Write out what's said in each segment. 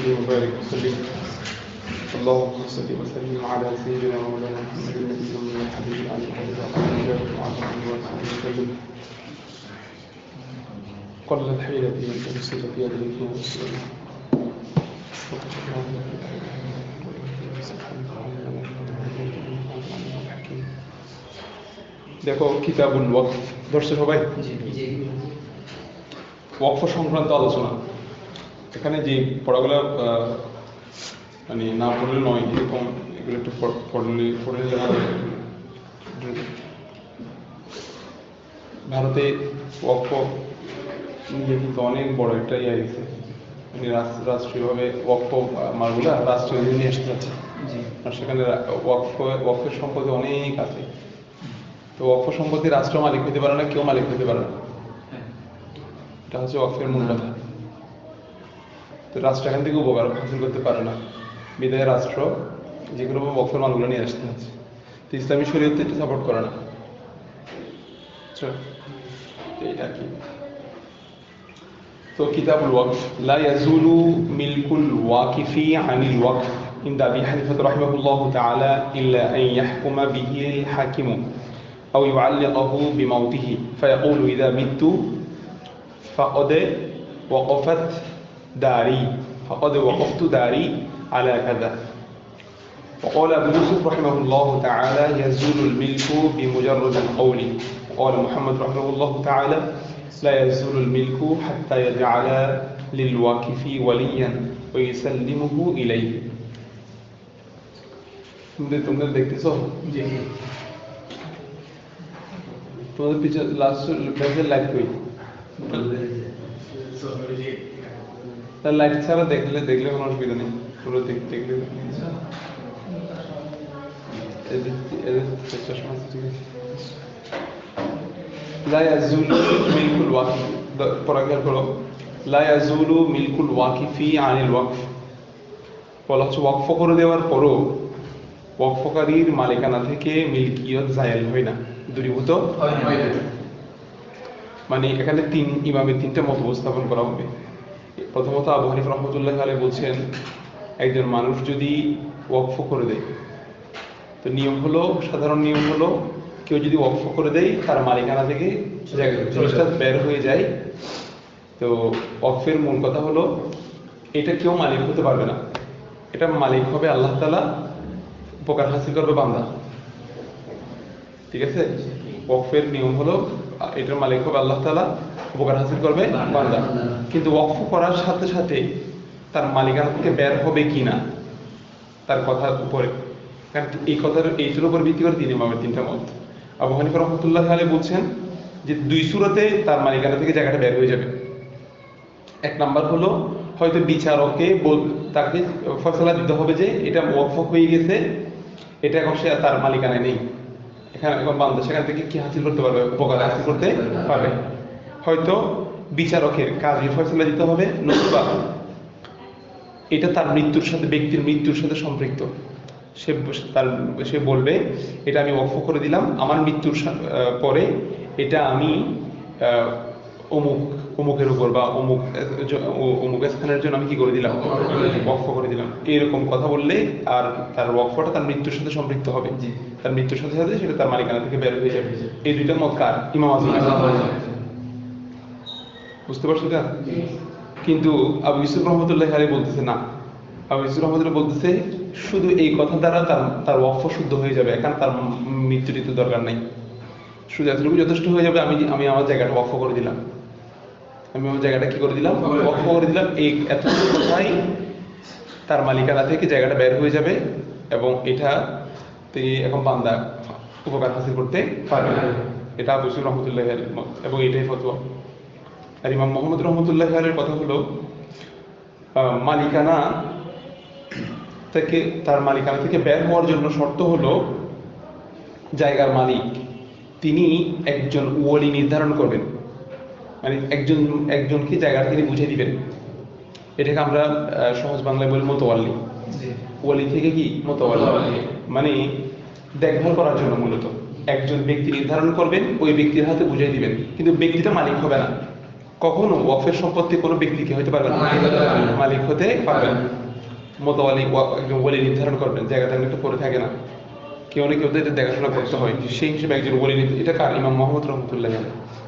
وصحبه وبارك وسلم. اللهم صل وسلم على سيدنا مولانا محمد النبي الأمي الحبيب عليه وعلى آله وصحبه وسلم. قلت حيلتي من تمسك في يديك وسلم. দেখো কিতাবুল ওয়াকফ ধরছে সবাই? ওয়াকফ সংক্রান্ত আলোচনা। এখানে যে পড়াগুলো মানে না পড়লে নয়, এরকম এগুলো একটু পড়লে জানা যায়। ভারতে ওয়াকফ নিয়ে কিন্তু অনেক বড় একটা ইয়ে গেছে, মানে রাষ্ট্রীয়ভাবে ওয়াকফ মালগুলা রাষ্ট্রীয় নিয়ে আসতে যাচ্ছে। আর সেখানে ওয়াকফের সম্পত্তি অনেক আছে। তো ওয়াকফ সম্পত্তি রাষ্ট্র মালিক হতে পারে না, কেউ মালিক হতে পারে না। এটা হচ্ছে ওয়াকফের মূল কথা। তো রাষ্ট্র এখান থেকে উপকার হাসিল করতে পারে না, বিদায় রাষ্ট্র যেগুলো ওয়াকফের মালগুলো নিয়ে আসতে হচ্ছে। তো ইসলামী শরীয়ত এটা সাপোর্ট করে না। এইটা কি? তো কিতাবুল ওয়াকফ লা ইয়াজুলু মিলকুল ওয়াকিফি আনিল ওয়াকফ عند أبي حنيفة رحمه الله تعالى إلا أن يحكم به الحاكم أو يعلقه بموته فيقول إذا مت فقد وقفت داري على كذا. وقال أبو يوسف رحمه الله تعالى يزول الملك بمجرد القول. وقال محمد رحمه الله تعالى لا يزول الملك حتى يجعل للواقف وليا ويسلمه إليه. তোমরা দেখতেছো তোমাদের পিছনে লাস্ট ব্যাচের লাইট কই? তার লাইট ছাড়া দেখলে কোনো অসুবিধা নেই। তোমরা দেখলে লা ইয়াজুলু মিলকুল ওয়াকিফ, পরাগার করো, লা ইয়াজুলু মিলকুল ওয়াকিফি আনিল ওয়াকফ। বলা হচ্ছে ওয়াকফ করে দেওয়ার পরও ওয়াকফকারীর মালিকানা থেকে মিলকিয়ত জায়েল হয় না, দূরীভূত হয় না। মানে এখানে ইমামের তিনটা মত উপস্থাপন করা হবে। প্রথমত আবু হানিফা রাহমাতুল্লাহি আলাইহি বলছেন, একজন মানুষ যদি ওয়াকফ করে দেয়, তো সাধারণ নিয়ম হলো কেউ যদি ওয়াকফ করে দেয় তার মালিকানা থেকে জিনিসটা বের হয়ে যায়। তো ওয়াকফের মূল কথা হলো এটা কেউ মালিক হতে পারবে না, এটা মালিক হবে আল্লাহ তাআলা, উপকার হাসিল করবে বান্দা। ঠিক আছে? ওয়াকফের নিয়ম হলো এটার মালিক হবে আল্লাহ তাআলা, উপকার হাসিল করবে বান্দা। কিন্তু ওয়াকফ করার সাথে সাথে তার মালিকানা থেকে বের হবে কিনা তার কথার উপরে, কারণ এইটার উপর ভিত্তি করে ইমামের তিনটা মত। আবু হানিফা রাহমাতুল্লাহি আলাইহি বলছেন যে দুই সূরাতে তার মালিকানা থেকে জায়গাটা বের হয়ে যাবে। এক নাম্বার হলো হয়তো বিচারককে তাকে ফয়সালা দিতে হবে যে এটা ওয়াকফ হয়ে গেছে, এটা এখন সে তার মালিকানায় নেই, এখন বান্দা সেখান থেকে কি হাসিল করতে পারবে, উপকার হাসিল করতে পারবে। হয়তো বিচারকের কাজী ফয়সালা দিতে হবে, নতুবা এটা তার ব্যক্তির মৃত্যুর সাথে সম্পৃক্ত। সে বলবে এটা আমি ওয়াকফ করে দিলাম, আমার মৃত্যুর পরে এটা আমি অমুকের উপর বা অমুক স্থানের জন্য আমি কি করে দিলাম, ওয়াকফ করে দিলাম। এরকম কথা বললে আর তার ওয়াকফটা তার মৃত্যুর সাথে সম্পৃক্ত হবে, তার মৃত্যুর সাথে সাথে সেটা তার মালিকানা থেকে বের হয়ে যাবে। এই দুইটা মত কার? ইমাম আজম। বুঝতে পারছো না? কিন্তু আবু ইউসুফ রহমতুল্লাহি আলাইহি বলতেছে না, আবু ইউসুফ রহমতুল্লাহ বলতেছে শুধু এই কথা দ্বারা তার ওয়াকফ শুদ্ধ হয়ে যাবে, এখন তার মৃত্যুর দরকার নাই, শুধু এতটুকু যথেষ্ট হয়ে যাবে। আমি আমার জায়গাটা ওয়াকফ করে দিলাম, আমি আমার জায়গাটা কি করে দিলাম, ওয়াকফ করে দিলাম। এই এতটুকু কথাই তার মালিকানা থেকে জায়গাটা বের হয়ে যাবে এবং এটা এখন বান্দা উপকার হাসিল করতে পারবে না। এটা আবু ইউসুফ রহমতুল্লাহি আলাইহির মত এবং এটাই ফতোয়া। আর ইমাম মুহাম্মদ রহমতুল্লাহি আলাইহির কথা হলো মালিকানা থেকে তার মালিকানা থেকে বের হওয়ার জন্য শর্ত হলো জায়গার মালিক তিনি একজন ওয়ালি নির্ধারণ করবেন, মানে একজনকে জায়গাটা তিনি বুঝিয়ে দিবেন। এটাকে আমরা সহজ বাংলায় বলি মোতাওয়াল্লি। ওয়ালি থেকে কি মোতাওয়াল্লি, মানে দেখভাল করার জন্য মূলত একজন ব্যক্তি নির্ধারণ করবেন, ওই ব্যক্তির হাতে বুঝিয়ে দিবেন, কিন্তু ব্যক্তিটা মালিক হবে না, কখনো ওয়াকফের সম্পত্তি কোনো ব্যক্তিকে হতে পারবে না, মালিক হতে পারবে না। মোতাওয়ালি একজন ওলি নির্ধারণ করবেন, জায়গাটা একটু পরে থাকে না, কেউ না কেউ তো এটা দেখাশোনা করতে হয়, সেই হিসেবে একজন ওলি এটা কার? ইমাম মোহাম্মদ রহমতুল্লাহ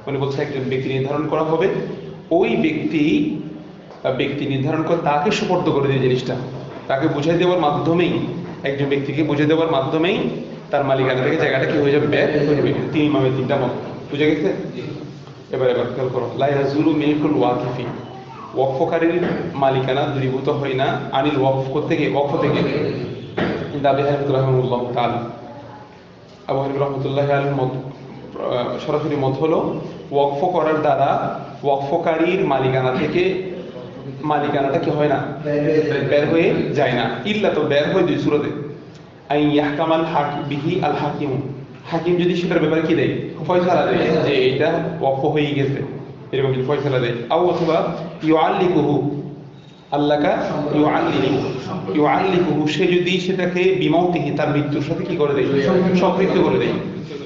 উনি বলছে একজন ব্যক্তি নির্ধারণ করা হবে, ওই ব্যক্তি নির্ধারণ করে তাকে সুপর্দ করে দিয়ে জিনিসটা, তাকে বুঝাই দেওয়ার মাধ্যমেই, একজন ব্যক্তিকে বুঝে দেওয়ার মাধ্যমেই তার মালিকানা থেকে জায়গাটা কি হয়ে যাবে? বের হয়ে যাবে। তিন ইমামের তিনটা মত বুঝে গেছে। এবার খেয়াল করো, লা ইয়াজুলু মিলকুল ওয়াকিফি, ওয়াকফকারীর মালিকানা দূরীভূত হয় না, আনিল ওয়াকফ থেকে, ওয়াকফ থেকে। আবু হানিফা রাহিমাহুল্লাহ তাআলা, আবু হানিফা রাহমাতুল্লাহি আলাইহির মত, সরাসরি মত হলো ওয়াকফ করার দ্বারা ওয়াকফকারীর মালিকানা থেকে মালিকানাটা কি হয় না? বের হয়ে যায় না। ইল্লা, তো বের হয় দুই সূরাতে, আই ইয়াহকামাল বিহি আল হাকিম, হাকিম যদি সেটার ব্যাপারে কি দেয়? ফয়সালা দেয় যে এটা ওয়াকফ হয়ে গেছে, এরকম যদি ফয়সালা দেয়। আও অথবা ইউআল্লিকুহু, আল্লাহকা ইউআল্লিকুহু, সে যদি সেটাকে বিমাউতিহি, তার মৃত্যুর সাথে কি করে দেয়? সম্পৃক্ত করে দেয়,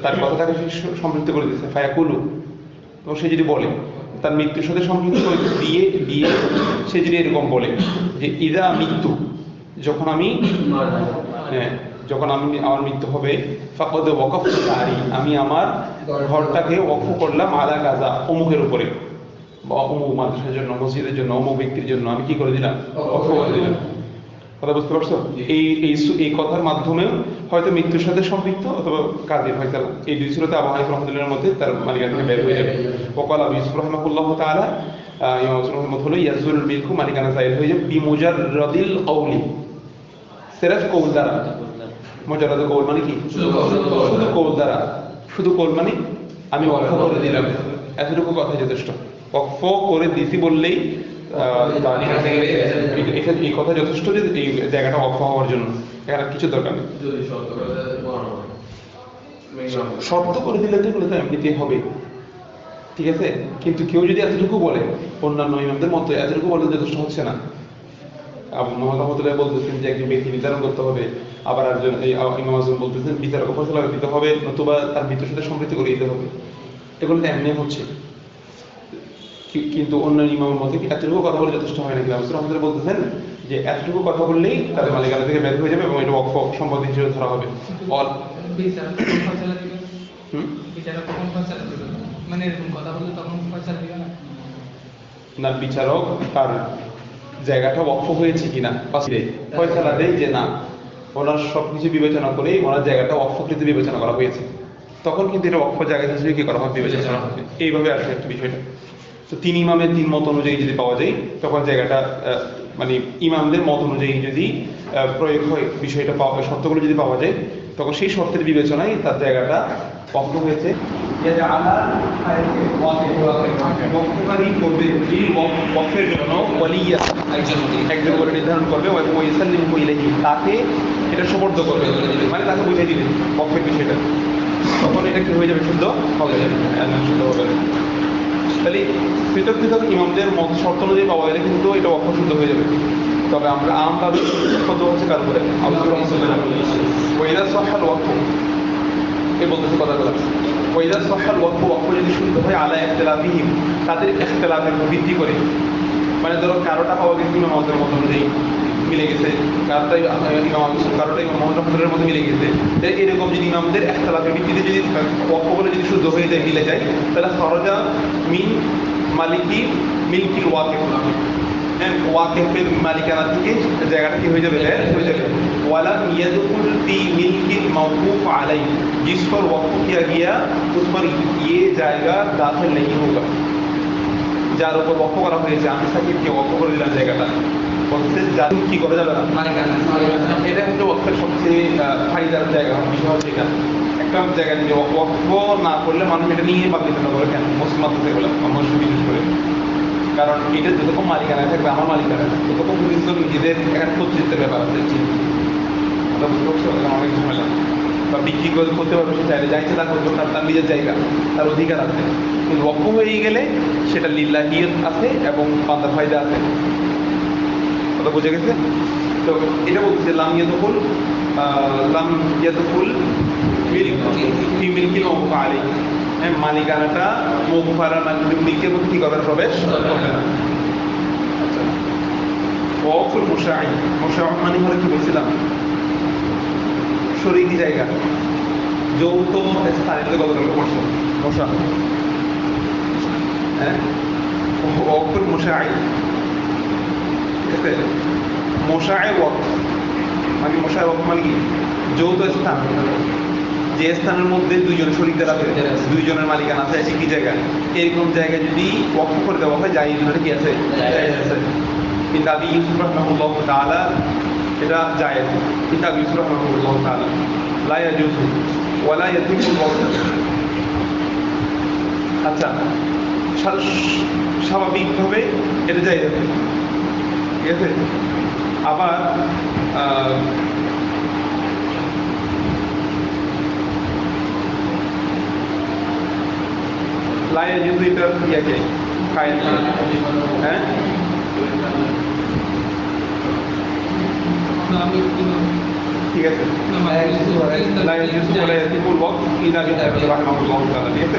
তার কথাটাকে সম্পৃক্ত করে দিচ্ছে। ফায়াকুলু, তো সে যদি বলে, তার মৃত্যুর সাথে সম্পৃক্ত করে দিয়ে সে যদি এরকম বলে যে ইদা মৃত্যু, যখন আমি আমার মৃত্যু হবে, ফাকাদ ওয়াকাফতু দারি, আমি আমার ঘরটাকে ওয়াকফ করলাম আলা কাযা, অমুকের উপরে, বা অমুক মাদ্রাসার জন্য, মসজিদের জন্য, অমুক ব্যক্তির জন্য আমি কি করে দিলাম? ওয়াকফ করে দিলাম। কথা বুঝতে পারছো? এই কথার মাধ্যমে হয়তো মৃত্যুর সাথে সম্পৃক্ত অথবা কাজের হয়তো এই দুই সূরাতে আবু হানিফা রাহমাতুল্লাহির মধ্যে তার মালিকানা থেকে বের হয়ে যাবে। ওয়াকাল আবু ইউসুফ রাহিমাহুল্লাহু তাআলা, ইমাম ইউসুফ রাহিমাহুল্লাহ হলো ইয়াজুল মিলকু, মালিকানা জায়েজ হয়ে যাবে বিমুজাররাদিল কওলি, সিরাফ কওল দ্বারা। মুজাররাদ কওল মানে কি? শুধু কওল দ্বারা, শুধু কওল মানে আমি ওয়াকফ করে দিলাম, এতটুকু কথা যথেষ্ট। ওয়াকফ করে দিছি বললেই এই কথা যথেষ্ট যে এই জায়গাটা ওয়াকফ হওয়ার জন্য, এখানে কিছু দরকার নেই। শর্ত করে দিলে তো এগুলো তো এমনিতেই হবে, ঠিক আছে। কিন্তু কেউ যদি এতটুকু বলে, অন্যান্য ইমামদের মতো এতটুকু বলে যথেষ্ট হচ্ছে না। আবু মুহাম্মদ রাহমাতুল্লাহ বলতেছেন যে একজন ব্যক্তি নির্ধারণ করতে হবে, আবার একজন ইমাম আযম বলতেছেন বিচারক ফয়সালা দিতে হবে, নতুবা তার মৃত্যুর সাথে সম্পৃক্ত করে দিতে হবে। এগুলো তো এমনি হচ্ছে, কিন্তু অন্য ইমামের মতে এতটুকু কথা বলে যথেষ্ট হয় না। কিন্তু আবু রহমতুল্লাহ বলতেছেন যে এতটুকু কথা বললেই তাদের মালিকানা থেকে বের হয়ে যাবে এবং এটা ওয়াকফ সম্পদ হিসেবে ধরা হবে। না, বিচারক তার জায়গাটা ওয়াকফ হয়েছে কিনা ফয়সালা দেয় যে না, ওনার সবকিছু বিবেচনা করেই ওনার জায়গাটা ওয়াকফকৃত বিবেচনা করা হয়েছে, তখন কিন্তু এটা ওয়াকফ জায়গা হিসেবে কি করা হবে? বিবেচনা করা হবে। এইভাবে আসলে একটা বিষয়টা। তো তিন ইমামের তিন মত অনুযায়ী যদি পাওয়া যায়, তখন জায়গাটা মানে ইমামদের মত অনুযায়ী যদি প্রয়োগ হয়, বিষয়টা পাওয়া, শর্তগুলো যদি পাওয়া যায়, তখন সেই শর্তের বিবেচনায় তার জায়গাটা ওয়াকফ হয়েছে। ওয়াকফের জন্য ওয়ালিয়া, একজন করে নির্ধারণ করবে, তাকে এটা সুপর্দ করবে, মানে তাকে বুঝিয়ে দিবে ওয়াকফের বিষয়টা, তখন এটা কি হয়ে যাবে? শুদ্ধ হবে, শুদ্ধ হবে। তাহলে পৃথক পৃথক ইমামদের মত শর্ত অনুযায়ী পাওয়া গেলে কিন্তু এটা ওয়াকফ শুদ্ধ হয়ে যাবে। তবে আমরা আমভাবে কত হচ্ছে কার উপরে? ওয়াইদা সাহাল ওয়াকফ, এই বলতেছে কথাগুলো। ওয়াইদা সাহাল ওয়াকফ, ওয়াকফ যদি শুদ্ধ হয় আলা ইখতিলাফিহিম, তাদের ইখতিলাফের ভিত্তি করে, মানে ধরো কারোটা পাওয়া গেছে ইমামদের মত অনুযায়ী মিলে গেছে, কারোটা ইমাম মুহাম্মদ রাহমাতুল্লাহির মধ্যে মিলে গেছে, এরকম যদি ইমামদের ইখতিলাফের ভিত্তিতে যদি ওয়াকফ বলে যদি শুদ্ধ হয়ে যায়, মিলে যায়, তাহলে খরজা মিন মালিকি মিলকিল ওয়াকিফ, ওয়াকিফের মালিকানা থেকে জায়গাটা কি হয়ে যাবে? হয়ে যাবে। ওয়ালাম ইয়াদখুল ফি মিলকিল মাওকুফ আলাইহি, जिस पर वक्फ किया गया उस पर ये जाएगा दाखिल नहीं होगा। যার উপর ওয়াকফ করা হয়েছে, আমি সাকিবকে ওয়াকফ করে দিলাম জায়গাটা, বলতে যার কি করা যাবে না, এটা হচ্ছে ওয়াকফের সবচেয়ে ফায়দার জায়গা। বিষয় হচ্ছে এটা, একটা জায়গা থেকে ওয়াকফ না করলে মানুষ এটা নিয়ে বাদ দিতে না করে কেন? মুসলিম মাদ্রাসায় বলে মানুষ বিশেষ করে, কারণ এটা যতক্ষণ মালিকানায় থাকবে, আমার মালিকানায় থাকবে, ততক্ষণ পর্যন্ত নিজেদের একটা কর্তৃত্বের ব্যাপার আছে। অনেক ঝামেলা, বা বিক্রি করতে পারবে, সে চাইলে যাইতে তা করতে, তার নিজের জায়গা, তার অধিকার আছে। কিন্তু ওয়াকফ হয়ে গেলে সেটা লিল্লাহিয়ত আছে এবং বান্দার ফায়দা আছে। কথা বুঝে গেছে? তো এটা বলছে লাম ইয়াদখুল ফি মিলকিল মাওকুফ আলাইহি, মালিকানাটা মুগফারা মিল্কের মধ্যে কি করবে না, প্রবেশ করবে না। আচ্ছা, ওয়াকফুল মুশাই, মুশাই মানে হলো কি বলছিলাম, শরীকি জায়গা, যৌথ স্থানীয় কতগুলো পড়ছো মশা, হ্যাঁ, ওয়াকফুল মুশাই, ঠিক আছে, মুশাই ওয়াকফ মানে, মুশাই ওয়াকফ মানে কি, যৌথ স্থান, যে স্থানের মধ্যে দুইজন শরীকদার আছে, দুইজনের মালিকানা আছে একই জায়গায়, এরকম জায়গায় যদি ওয়াকফ করে দেওয়া হয় জায়েজ, মানে কি আছে, জায়েজ আছে। কিন্তু আবি ইউসুফ রাহমাহুল্লাহ তাআলা এটা জায়েজ, কিন্তু আবি ইউসুফ রাহমাহুল্লাহ তাআলা লা ইয়াজুজু ওয়া লা ইয়াতিমু ওয়াকফ। আচ্ছা, স্বাভাবিকভাবে এটা জায়েজ আছে, ঠিক আছে। আবার লাইয়া যেহেতু এটা ইয়াকে কায়েম, হ্যাঁ, ঠিক আছে,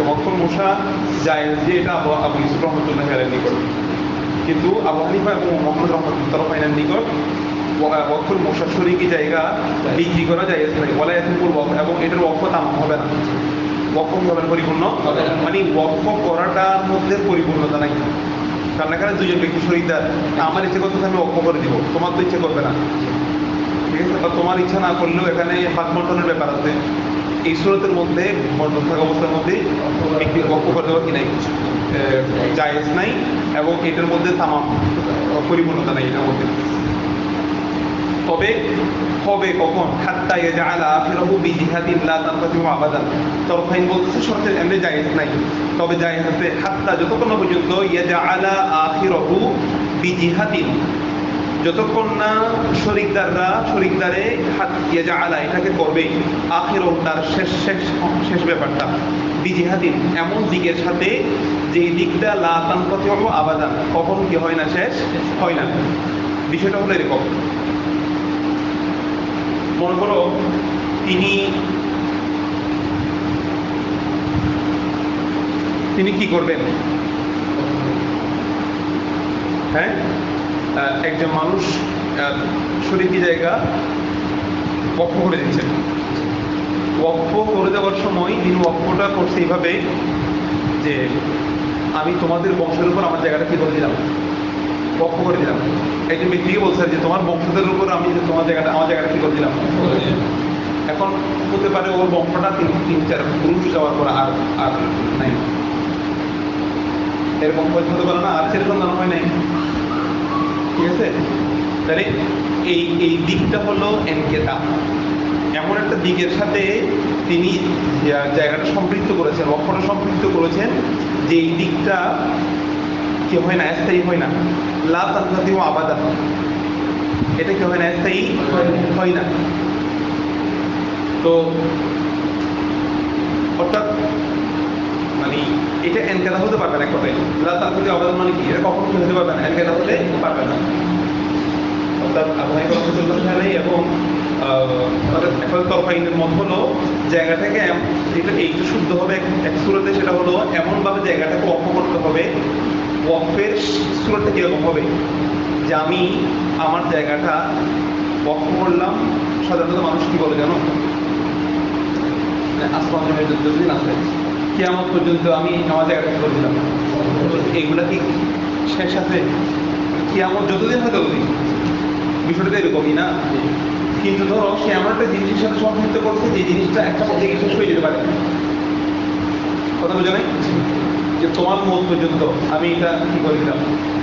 ওয়াকফুল মুশা জায়েজ, যে এটা আবু ইউসুফ রাহমাতুল্লাহ আলাইহির নিকট, কিন্তু আবু হানিফা এবং মুহাম্মদ রাহমাতুল্লাহির নিকট ওয়াকফুল মুশা শরীকি জায়গা বিক্রি করা জায়েজ নাই, ওয়ালা ইয়াতিমুল ওয়াকফ, এবং এটার ওয়াকফ তামাম হবে না, ওয়াকফ হবে না, পরিপূর্ণ হবে না, মানে ওয়াকফ করাটার মধ্যে পরিপূর্ণতা নাই। কারণ এখানে দুজন ব্যক্তি শরীকদার, আমার ইচ্ছে করতে আমি ওয়াকফ করে দিব, তোমার তো ইচ্ছে করবে না, ঠিক আছে, বা তোমার ইচ্ছা না করলেও এখানে হাত বন্টনের ব্যাপার আছে, এই সুরতের মধ্যে বন্টন থাকা অবস্থার মধ্যে ব্যক্তি ওয়াকফ করে দেওয়া কি নাই, জায়েজ নাই, এবং এটার মধ্যে তামাম পরিপূর্ণতা নাই এটার মধ্যে। তবে হবে কখন, হাত্তা ইয়াজআলা আখিরাহু বিজিহাতিন লা তানফাতিহু আবাদান, তরফাইন বলতেছে শর্তের এমনি জায়েজ নাই, তবে জায়েজ আছে হাত্তা যতক্ষণ পর্যন্ত ইয়াজআলা আখিরাহু বিজিহাতিন, যতক্ষণ না শরীকদারে হাত ইয়াজআলা এটাকে করবে, আখিরাহু তার শেষ ব্যাপারটা, বিজিহাতিন এমন দিকের সাথে যে দিকটা লা তানফাতিহু আবাদান, কখন কি হয় না, শেষ হয় না। বিষয়টা হলো এরকম, মনে করো তিনি কি করবেন, হ্যাঁ, একজন মানুষ শরীকি জায়গা ওয়াকফ করে দিচ্ছেন, ওয়াকফ করে দেওয়ার সময় তিনি ওয়াকফটা করছে এইভাবে যে আমি তোমাদের বংশের উপর আমার জায়গাটা কি করে দিলাম, ওয়াকফ করে দিলাম। একজন ব্যক্তিকে বলছে যে তোমার বংশধরের উপর আমি তোমার জায়গাটা, আমার জায়গাটা কি করে দিলাম। এখন হতে পারে ওর বংশটা তিন চার পুরুষ যাওয়ার পর আর আর নাই, এরকম হতে পারে না, আর ছেলে সন্তান হয় নাই, ঠিক আছে। তাহলে এই দিকটা হলো এনকেতা, এমন একটা দিকের সাথে তিনি জায়গাটা সম্পৃক্ত করেছেন, ওয়াকফটা সম্পৃক্ত করেছেন, যে এই দিকটা কি হয় না, স্থায়ী হয় না, লা তানফাতিহু আবাদান, এটা কি হয় না, স্থায়ী হয় না। তো অর্থাৎ মানে এটা এনকেতা হতে পারবে না, এক কথায় লা তানফাতিহু আবাদান মানে কি, এটা কখনো হতে পারবে না, এনকেতা হতে পারবে না। অর্থাৎ আবু হানিফা রাহমাতুল্লাহ আলাইহি এবং তরফাইনের মত হলো জায়গাটাকে এটা এইটা শুদ্ধ হবে এক সূরতে, সেটা হলো এমনভাবে জায়গাটাকে ওয়াকফ করতে হবে, ওয়াকফের সূরতটা কিরকম হবে, যে আমি আমার জায়গাটা ওয়াকফ করলাম, সাধারণত মানুষ কি বলে জানো, আসমান জমির যতদিন আছে কিয়ামত পর্যন্ত আমি আমার জায়গাটা করে দিলাম, এইগুলা কি শেষ আছে, কিয়ামত যতদিন হয় ততদিন, বিষয়টা এরকমই না। কিন্তু ধরো সে এমন একটা জিনিসের সাথে সম্পৃক্ত করছে যে জিনিসটা একটা পর্যায়ে শেষ হয়ে যেতে পারে, কথা বোঝা নাই, যে তোমার মত পর্যন্ত আমি এটা কি করে দিলাম,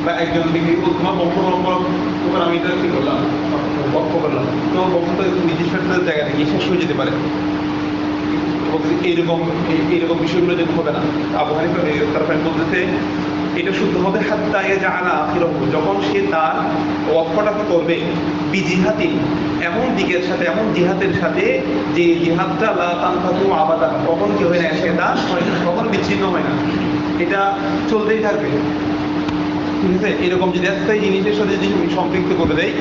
বা একজন ব্যক্তি তোমার বংশ পরম্পরা তোমার আমি এটা কি করলাম, বক্ষ করলাম, তোমার বংশটা নির্দিষ্ট একটা জায়গা থেকে শেষ হয়ে যেতে পারে, এইরকম বিষয়গুলো যেন হবে না। আবু হানিফা তার ফ্রেন্ড বলতেছে এটা শুদ্ধ হবে হাত্তা ইয়াজআলা আখিরাহু, যখন সে তার ওয়াকফটাকে করবে বিজিহাতি, এমন দিকের সাথে, এমন জিহাদের সাথে যে জিহাদটা লা তানফাতিহু আবাদান, কখন কি হয় না, সেটা কখন বিচ্ছিন্ন হয় না, এটা চলতেই থাকবে, ঠিক আছে। এরকম যদি স্থায়ী জিনিসের সাথে যদি সম্পৃক্ত করে দেয়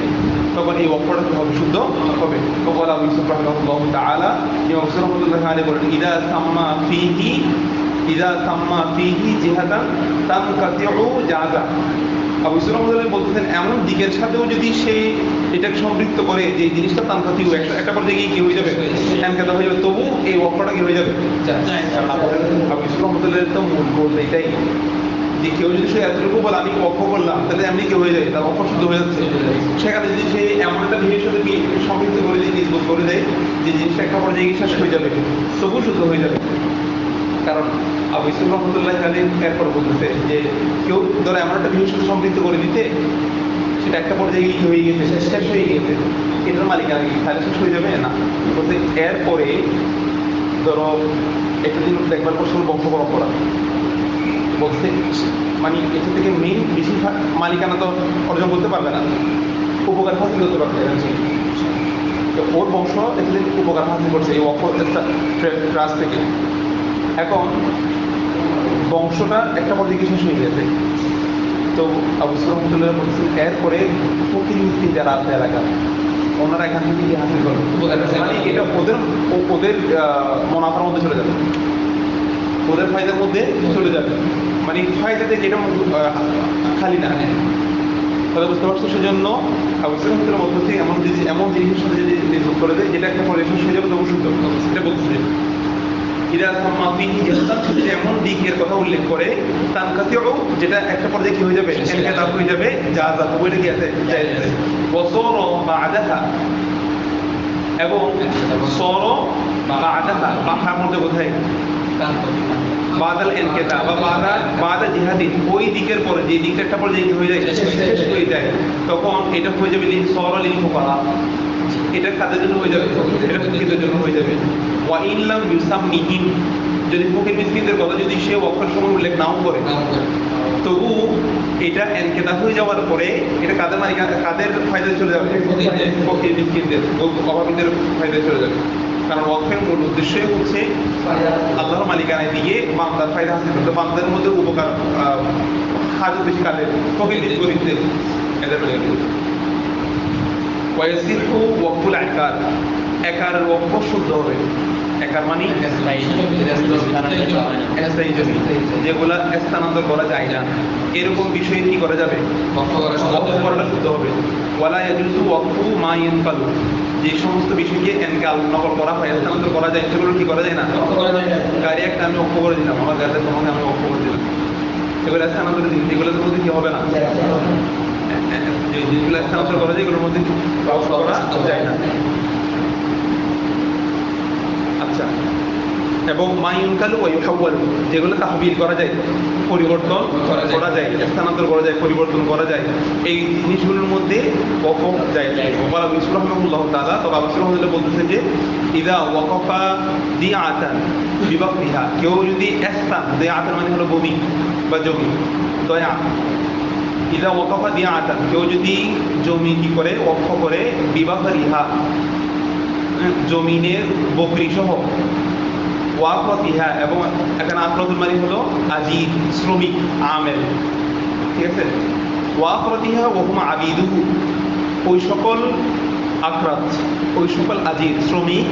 তখন এই ওয়াকফটা হবে, শুদ্ধ হবে। ওয়ালা ইউসুফ রাহমাতুল্লাহ তাআলা, ইমাম রাহমাতুল্লাহ আলাইহি বলেন ইদা সাম্মা ফীহি ইদা সাম্মা ফিহি জিহাতান তানকাতিউ জাযা। আবু ইউসুফ রাহমাতুল্লাহ বলতেছেন এমন দিকের সাথেও যদি সে এটাকে সম্পৃক্ত করে যে জিনিসটা তানকাতিউ একটা পর্যায়ে গিয়ে কি হয়ে যাবে, এনকাতা হয়ে যাবে, তবু এই ওয়াক্ফটা কি হয়ে যাবে। আবু ইউসুফ রাহমাতুল্লাহ তো মূল গোল এটাই যে কেউ যদি সে এতটুকু বলে আমি ওয়াক্ফ করলাম, তাহলে এমনি কেউ হয়ে যায়, তার ওয়াক্ফ শুদ্ধ হয়ে যাচ্ছে। সেখানে যদি সে এমন একটা জিনিসের সাথে সম্পৃক্ত করে দেয়, নির্বোধ করে দেয় যে জিনিসটা একটা পর্যায়ে গিয়ে শেষ হয়ে যাবে, তবু শুদ্ধ হয়ে যাবে। কারণ আবু ইউসুফ রাহমাতুল্লাহ আলাইহি এরপর বলতেছে যে কেউ ধরো এমন একটা জিনিসের সাথে সম্পৃক্ত করে দিতে, সেটা একটা পর্যায়ে গিয়ে হয়ে গেছে, শেষ হয়ে গেছে, এটার মালিক আর কি তাহলে শেষ হয়ে যাবে না। বলতে এরপরে ধরো একটা জিনিস দেখবার পর শুরু বংশ পরম্পরা বলতে মানে এটা থেকে মেইন বেশি মালিকানা তো অর্জন করতে পারবে না, উপকার হাসিল করতে পারবে না। তো ওর বংশ এখানে উপকার হাসিল করছে এই ট্রাস্ট থেকে। এখন বংশটা একটা পর্যায়ে শেষ হয়ে গেছে, তো আবু ইউসুফ রাহমাতুল্লাহ বলছেন এরপরে প্রতিনিধি যারা আছে এলাকা ওনারা এখান থেকে কি হাসিল করবে, মানে এটা ওদের মুনাফার মধ্যে চলে যাবে, ওদের ফায়দার মধ্যে চলে যাবে, মানে ফায়দাতে যেটা খালি না। তাহলে বুঝতে পারছো, সেজন্য আবু ইউসুফ রাহমাতুল্লাহ বলতেছে এমন জিনিসের সাথে যদি নির্ভর করে দেয় যেটা একটা পর্যায়ে শেষ হয়ে যাবে, তবু শুদ্ধ। এটা বলতেছে এমন দিকের কথা উল্লেখ করে তানকাতিউ, যেটা একটা পর্যায়ে কি হয়ে যাবে, এনকাতা হয়ে যাবে, যা যা বলে কি আছে জায়েজ। ওয়াসর বা'দাহা, এবং সর বা'দাহা বাহার মধ্যে বোঝায় বাদাল এনকাতা বা বাদা জিহাদি, ওই দিকের পরে যে দিকটা একটা পর্যায়ে কি হয়ে যায়, শেষ হয়ে যায়, তখন এটা হয়ে যাবে সর লিল ফুকারা, এটা কাদের জন্য হয়ে যাবে, এটা ফকিরদের জন্য হয়ে যাবে। ওয়া ইন লাম ইউসাম্মিহিম, যদি ফকির মিসকিনদের কথা যদি সে ওয়াক্ফের সময় উল্লেখ নাও করে, তবু এটা এনকেতা হয়ে যাওয়ার পরে এটা কাদের কাদের ফায়দায় চলে যাবে, ফকির মিসকিনদের অভাবীদের ফায়দায় চলে যাবে। কারণ ওয়াক্ফের মূল উদ্দেশ্যই হচ্ছে আল্লাহর মালিকানায় দিয়ে বান্দার ফায়দা হাসিল করতে, বান্দার মধ্যে উপকার হাজত বেশি কাদের, ফকির গরিবদের, এদের ওয়াইসিহু ওয়াকফুল আকার, একার ওয়াকফ শুদ্ধ হবে। একার মানে স্থায়ী জমি, যেগুলা স্থানান্তর করা যায় না, এরকম বিষয়ে কি করা যাবে, ওয়াকফ করাটা শুদ্ধ হবে। ওয়ালা ইয়াজুজু ওয়াকফু মা ইয়ানকালু, যে সমস্ত বিষয়কে এনকাল নকল করা হয়, স্থানান্তর করা যায়, সেগুলো কি করা যায় না। গাড়ি একটা আমি ওয়াকফ করে দিলাম, আমার গাড়িতে তোমাকে আমি ওয়াকফ করে দিলাম, এগুলো স্থানান্তরের দিন, এগুলোর মধ্যে কি হবে না, যেগুলো স্থানান্তর করা যায় এগুলোর মধ্যে করা যায় না। আচ্ছা, এবং মাইউনকালু ওয়া ইউহাওয়ালু, যেগুলো তাহবিল করা যায়, পরিবর্তন করা যায়, স্থানান্তর করা যায়, পরিবর্তন করা যায়, এই জিনিসগুলোর মধ্যে ওয়াকফ যায়। ওমর আবু ইউসুফ রাহিমাহুল্লাহ তাআলা, তো আবু ইউসুফ রাহিমাহুল্লাহ বলতেছেন যে ইদা ওয়াকাফা দিআতান বিবাকরিহা, কেউ যদি স্থান, দিআতান মানে হলো ভূমি বা জমি, দয়া, ইদা ওয়াকাফা দিআতান, কেউ যদি জমি কি করে ওয়াকফ করে, বিবাকরিহা জমিনের বকরি সহ, ওয়াকফিহা, এবং এখানে আকরাতুল মানে হলো আজিদ, শ্রমিক, আমেল, ঠিক আছে। ওয়াকফিহা ওয়া হুম আবিদুহু, ওই সকল আকরাত, ওই সকল আজিদ শ্রমিক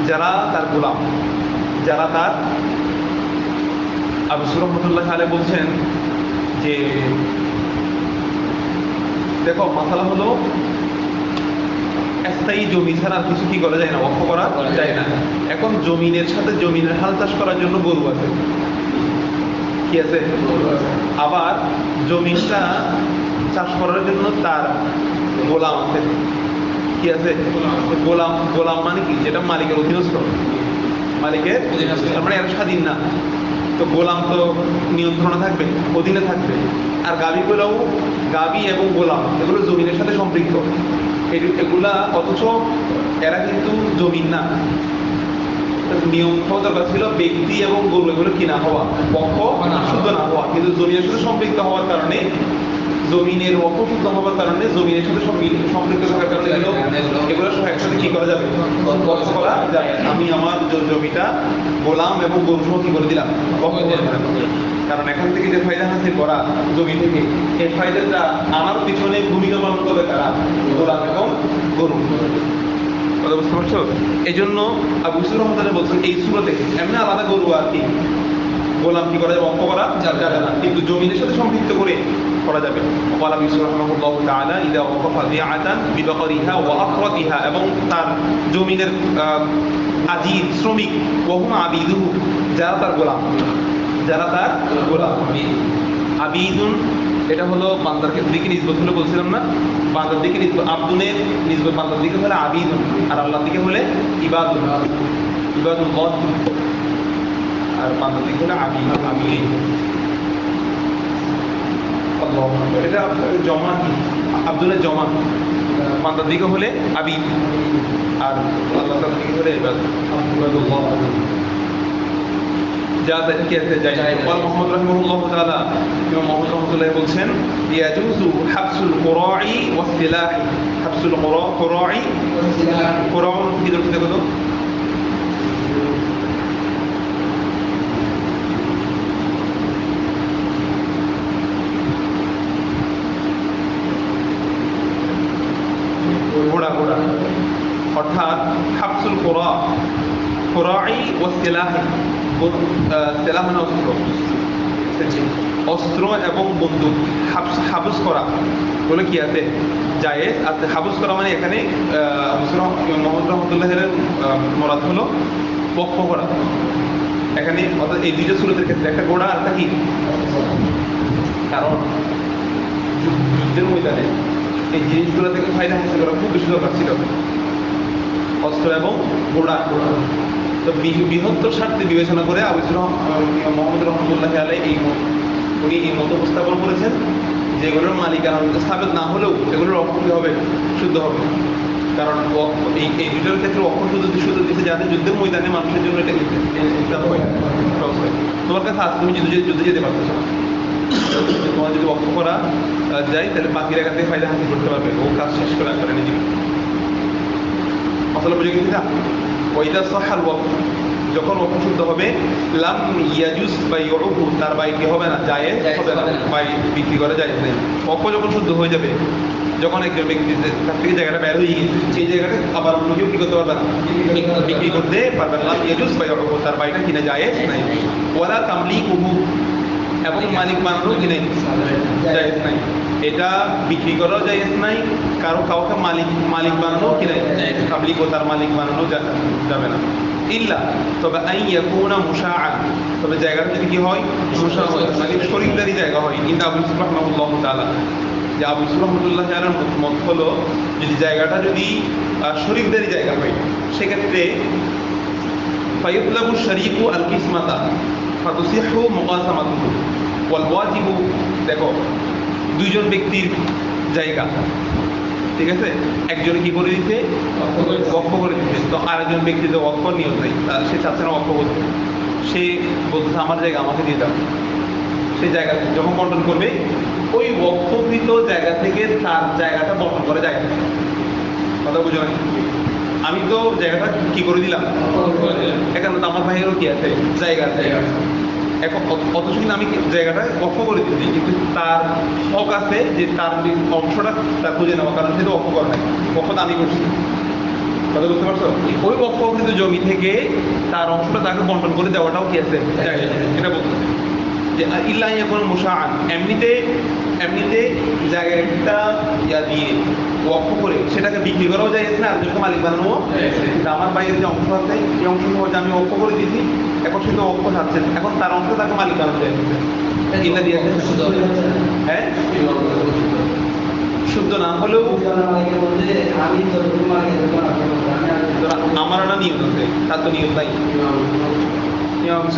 যারা তার গোলাম, যারা তার। আবু ইউসুফ রাহমাতুল্লাহ আলাইহি বলছেন যে দেখো মাসালা হলো স্থায়ী জমি ছাড়া কিছু কি করা যায় না, ওয়াকফ করা যায় না। এখন জমিনের সাথে জমিনের হাল চাষ করার জন্য গরু আছে, কি আছে, আবার জমিটা চাষ করার জন্য তার গোলাম আছে, কি আছে, গোলাম। গোলাম মানে কি, যেটা মালিকের অধীনস্থ, মালিকের মানে এর স্বাধীন না, তো গোলাম তো নিয়ন্ত্রণে থাকবে, অধীনে থাকবে। আর গাভীগুলোও, গাভী এবং গোলাম এগুলো জমিনের সাথে সম্পৃক্ত, এগুলা, অথচ এরা কিন্তু জমিন না। নিয়ম হওয়া দরকার ছিল ব্যক্তি এবং গরু এগুলো কিনা হওয়া, পক্ষ শুদ্ধ না হওয়া, কিন্তু জমিনের সাথে সম্পৃক্ত হওয়ার কারণে, জমিনের ওয়াকফ শুদ্ধ হওয়ার কারণে, জমিনের সাথে সম্পৃক্ত থাকার কারণে এগুলো সব একসাথে কি করা যাবে, ওয়াকফ করা যাবে। আমি আমার জমিটা গোলাম এবং গরু সহ কি করে দিলাম, ওয়াকফ করে দিলাম। কারণ এখান থেকে যে ফায়দা হাসিল করা জমি থেকে, এই ফায়দাটা আমার পিছনে ভূমিকা পালন করবে কারা, গোলাম এবং গরু। কথা বুঝতে পারছো? এই জন্য আবু ইউসুফ রাহমাতুল্লাহ বলছেন এই সূরাতে এমনি আলাদা গরু আর কি, গোলাম কি করা যাবে, অক্ষ করা যাবে না, কিন্তু জমিনের সাথে সম্পৃক্ত করে করা যাবে। ওয়ালা ইউসুফ রাহিমাহুল্লাহু তাআলা ইদা ওয়াকাফা বিআতান বিবাকরিহা ওয়া আফরাদিহা, এবং তার জমিনের আজির শ্রমিক, ওয়া হুম আবিদুহু, যারা তার গোলাম, যারা তার গোলাম। আবিদুন এটা হলো বান্দার দিকে নিসবত হলে বলছিলাম না, বান্দার দিকে নিসবত, আব্দুনের নিসবত বান্দার দিকে হলে আবিদুন, আর আল্লাহর দিকে হলে ইবাদুন, ইবাদুল্লাহ, আর বান্দার দিকে হলে আবিদ, আবিদ। আল্লাহু আকবার। এটা জমা কি, আব্দুলের জমা, বান্দার দিকে হলে আবিদ, আর আল্লাহ তাআলার দিকে হলে ইবাদুল্লাহ। মোহাম্মদ রাহিমাহুল্লাহ তাআলা, ইমাম মুহাম্মদ রাহমাতুল্লাহ বলছেন, ইয়াজুজু হাবসুল কুরাই ওয়াস সিলাহ, হাবসুল কুরাই, কুরাউন কি ধরতে হলো, ঘোড়া, ঘোড়া, অর্থাৎ হাবসুল কুরাই ওয়াস সিলাহ, সিলাহ মানে অস্ত্র, অস্ত্র এবং বন্দুক, হাবস করা বলে কি আছে, জায়েজ আছে। হাবস করা মানে এখানে মোহাম্মদ রহমতুল্লাহ মোরাদ হলো পক্ষ করা এখানে, অর্থাৎ এই দুইটা সুরতের ক্ষেত্রে, একটা ঘোড়া আর একটা কি, কারণ যুদ্ধের ময়দানে এই জিনিসগুলো থেকে ফায়দা হাসিল করা খুব বেশি দরকার ছিল, অস্ত্র এবং ঘোড়া। তো বৃহত্তর স্বার্থে বিবেচনা করে মোহাম্মদ রহমতুল্লাহ আলাইহি উনি এই মত উপস্থাপন করেছেন, যেগুলোর মালিকানা সাবেত না হলেও এগুলোর অক্ষ কি হবে, শুদ্ধ হবে। কারণ এই দুটোর ক্ষেত্রে অক্ষ শুদ্ধ দিচ্ছে যাতে যুদ্ধের ময়দানে মানুষের জন্য এটা তোমার কাছে আছে, তুমি যুদ্ধে যেতে পারতেছো না, তোমার যদি অক্ষ করা যায় তাহলে বাকি জায়গা থেকে ফায়দা হাসিল করতে পারবে, ও কাজ শেষ করে একবারে নিজে। মশলা বুঝে গেছি না? ওইদা সাহাল ওয়াক্ফ, যখন ওয়াক্ফ শুদ্ধ হবে, লাম ইয়াজুজ বাইউহু, তার বাই কি হবে না, জায়েজ হবে না, বাই বিক্রি করা জায়েজ নেই। ওয়াক্ফ যখন শুদ্ধ হয়ে যাবে, যখন একজন ব্যক্তি তার থেকে জায়গাটা বের হয়ে গেছে, সেই জায়গাটা আবার অন্য কেউ কি করতে পারবে না, বিক্রি করতে পারবে না। লাম ইয়াজুজ বাইউহু, তার বাইটা কিনা জায়েজ নাই। ওয়ালা তামলিকুহু, এবং মালিক বানানো কি নাই, জায়েজ নাই। এটা বিক্রি করাও জায়েজ নাই, কাউকে মালিক বানানো কি নাই, তামলিক ও তার মালিক বানানো যাবে না। ইল্লা, তবে আই ইয়াকুনা মুশাআন, তবে জায়গাটা যদি কি হয়, মুশা হয়, মানে শরীকদারি জায়গা হয়। কিন্তু আবু ইউসুফ রাহিমাহুল্লাহ তাআলা, যে আবু ইউসুফ রাহমাতুল্লাহ আলাইহির মত হলো, যদি জায়গাটা যদি শরীকদারি জায়গা হয়, সেক্ষেত্রে ফায়ুতলাবু শারীকু আল কিসমাতা ফাতুসিহু মুকাসামাতুহু ওয়াল ওয়াজিবু। দেখো, দুইজন ব্যক্তির জায়গা, ঠিক আছে, একজনে কি করে দিতে, ওয়াকফ করে দিতে, তো আরেকজন ব্যক্তির যে ওয়াকফ নিয়ত নাই, সে চাচ্ছে না ওয়াকফ করতে, সে বলতেছে আমার জায়গা আমাকে দিয়ে দাও। সেই জায়গা যখন বন্টন করবে, ওই ওয়াকফকৃত জায়গা থেকে তার জায়গাটা বন্টন করা যায়। কথা বুঝো না? আমি তো জায়গাটা কি করে দিলাম, এখানে তো আমার ভাইয়েরও কি আছে, জায়গা আছে, এখন অথচ কিন্তু আমি জায়গাটা ওয়াকফ করে দিচ্ছি, কিন্তু তার হক আছে যে তার অংশটা তার খুঁজে নেওয়া, কারণ সে তো ওয়াকফ করে নাই, ওয়াকফ তো আমি করছি। কথা বুঝতে পারছো? ওই ওয়াকফকৃত জমি থেকে তার অংশটা তাকে বন্টন করে দেওয়াটাও কি আছে, এটা বলতে যে ইল্লা ইয়াকুন মুশাআন, এমনিতে জায়গাটা ইয়া দিয়ে ওয়াকফ করে সেটাকে বিক্রি করাও যায় না, আর যদি মালিক বানানো, আমার বাইরের যে অংশ আছে এই অংশ যে আমি ওয়াকফ করে দিয়েছি, এখন সে তো ওয়াকফ চাচ্ছে, এখন তার অংশ তাকে মালিক বানানো যায়, ইল্লা দিয়ে হ্যাঁ শুদ্ধ না হলেও আমার একটা নিয়ত আছে, তার তো নিয়ত নাই।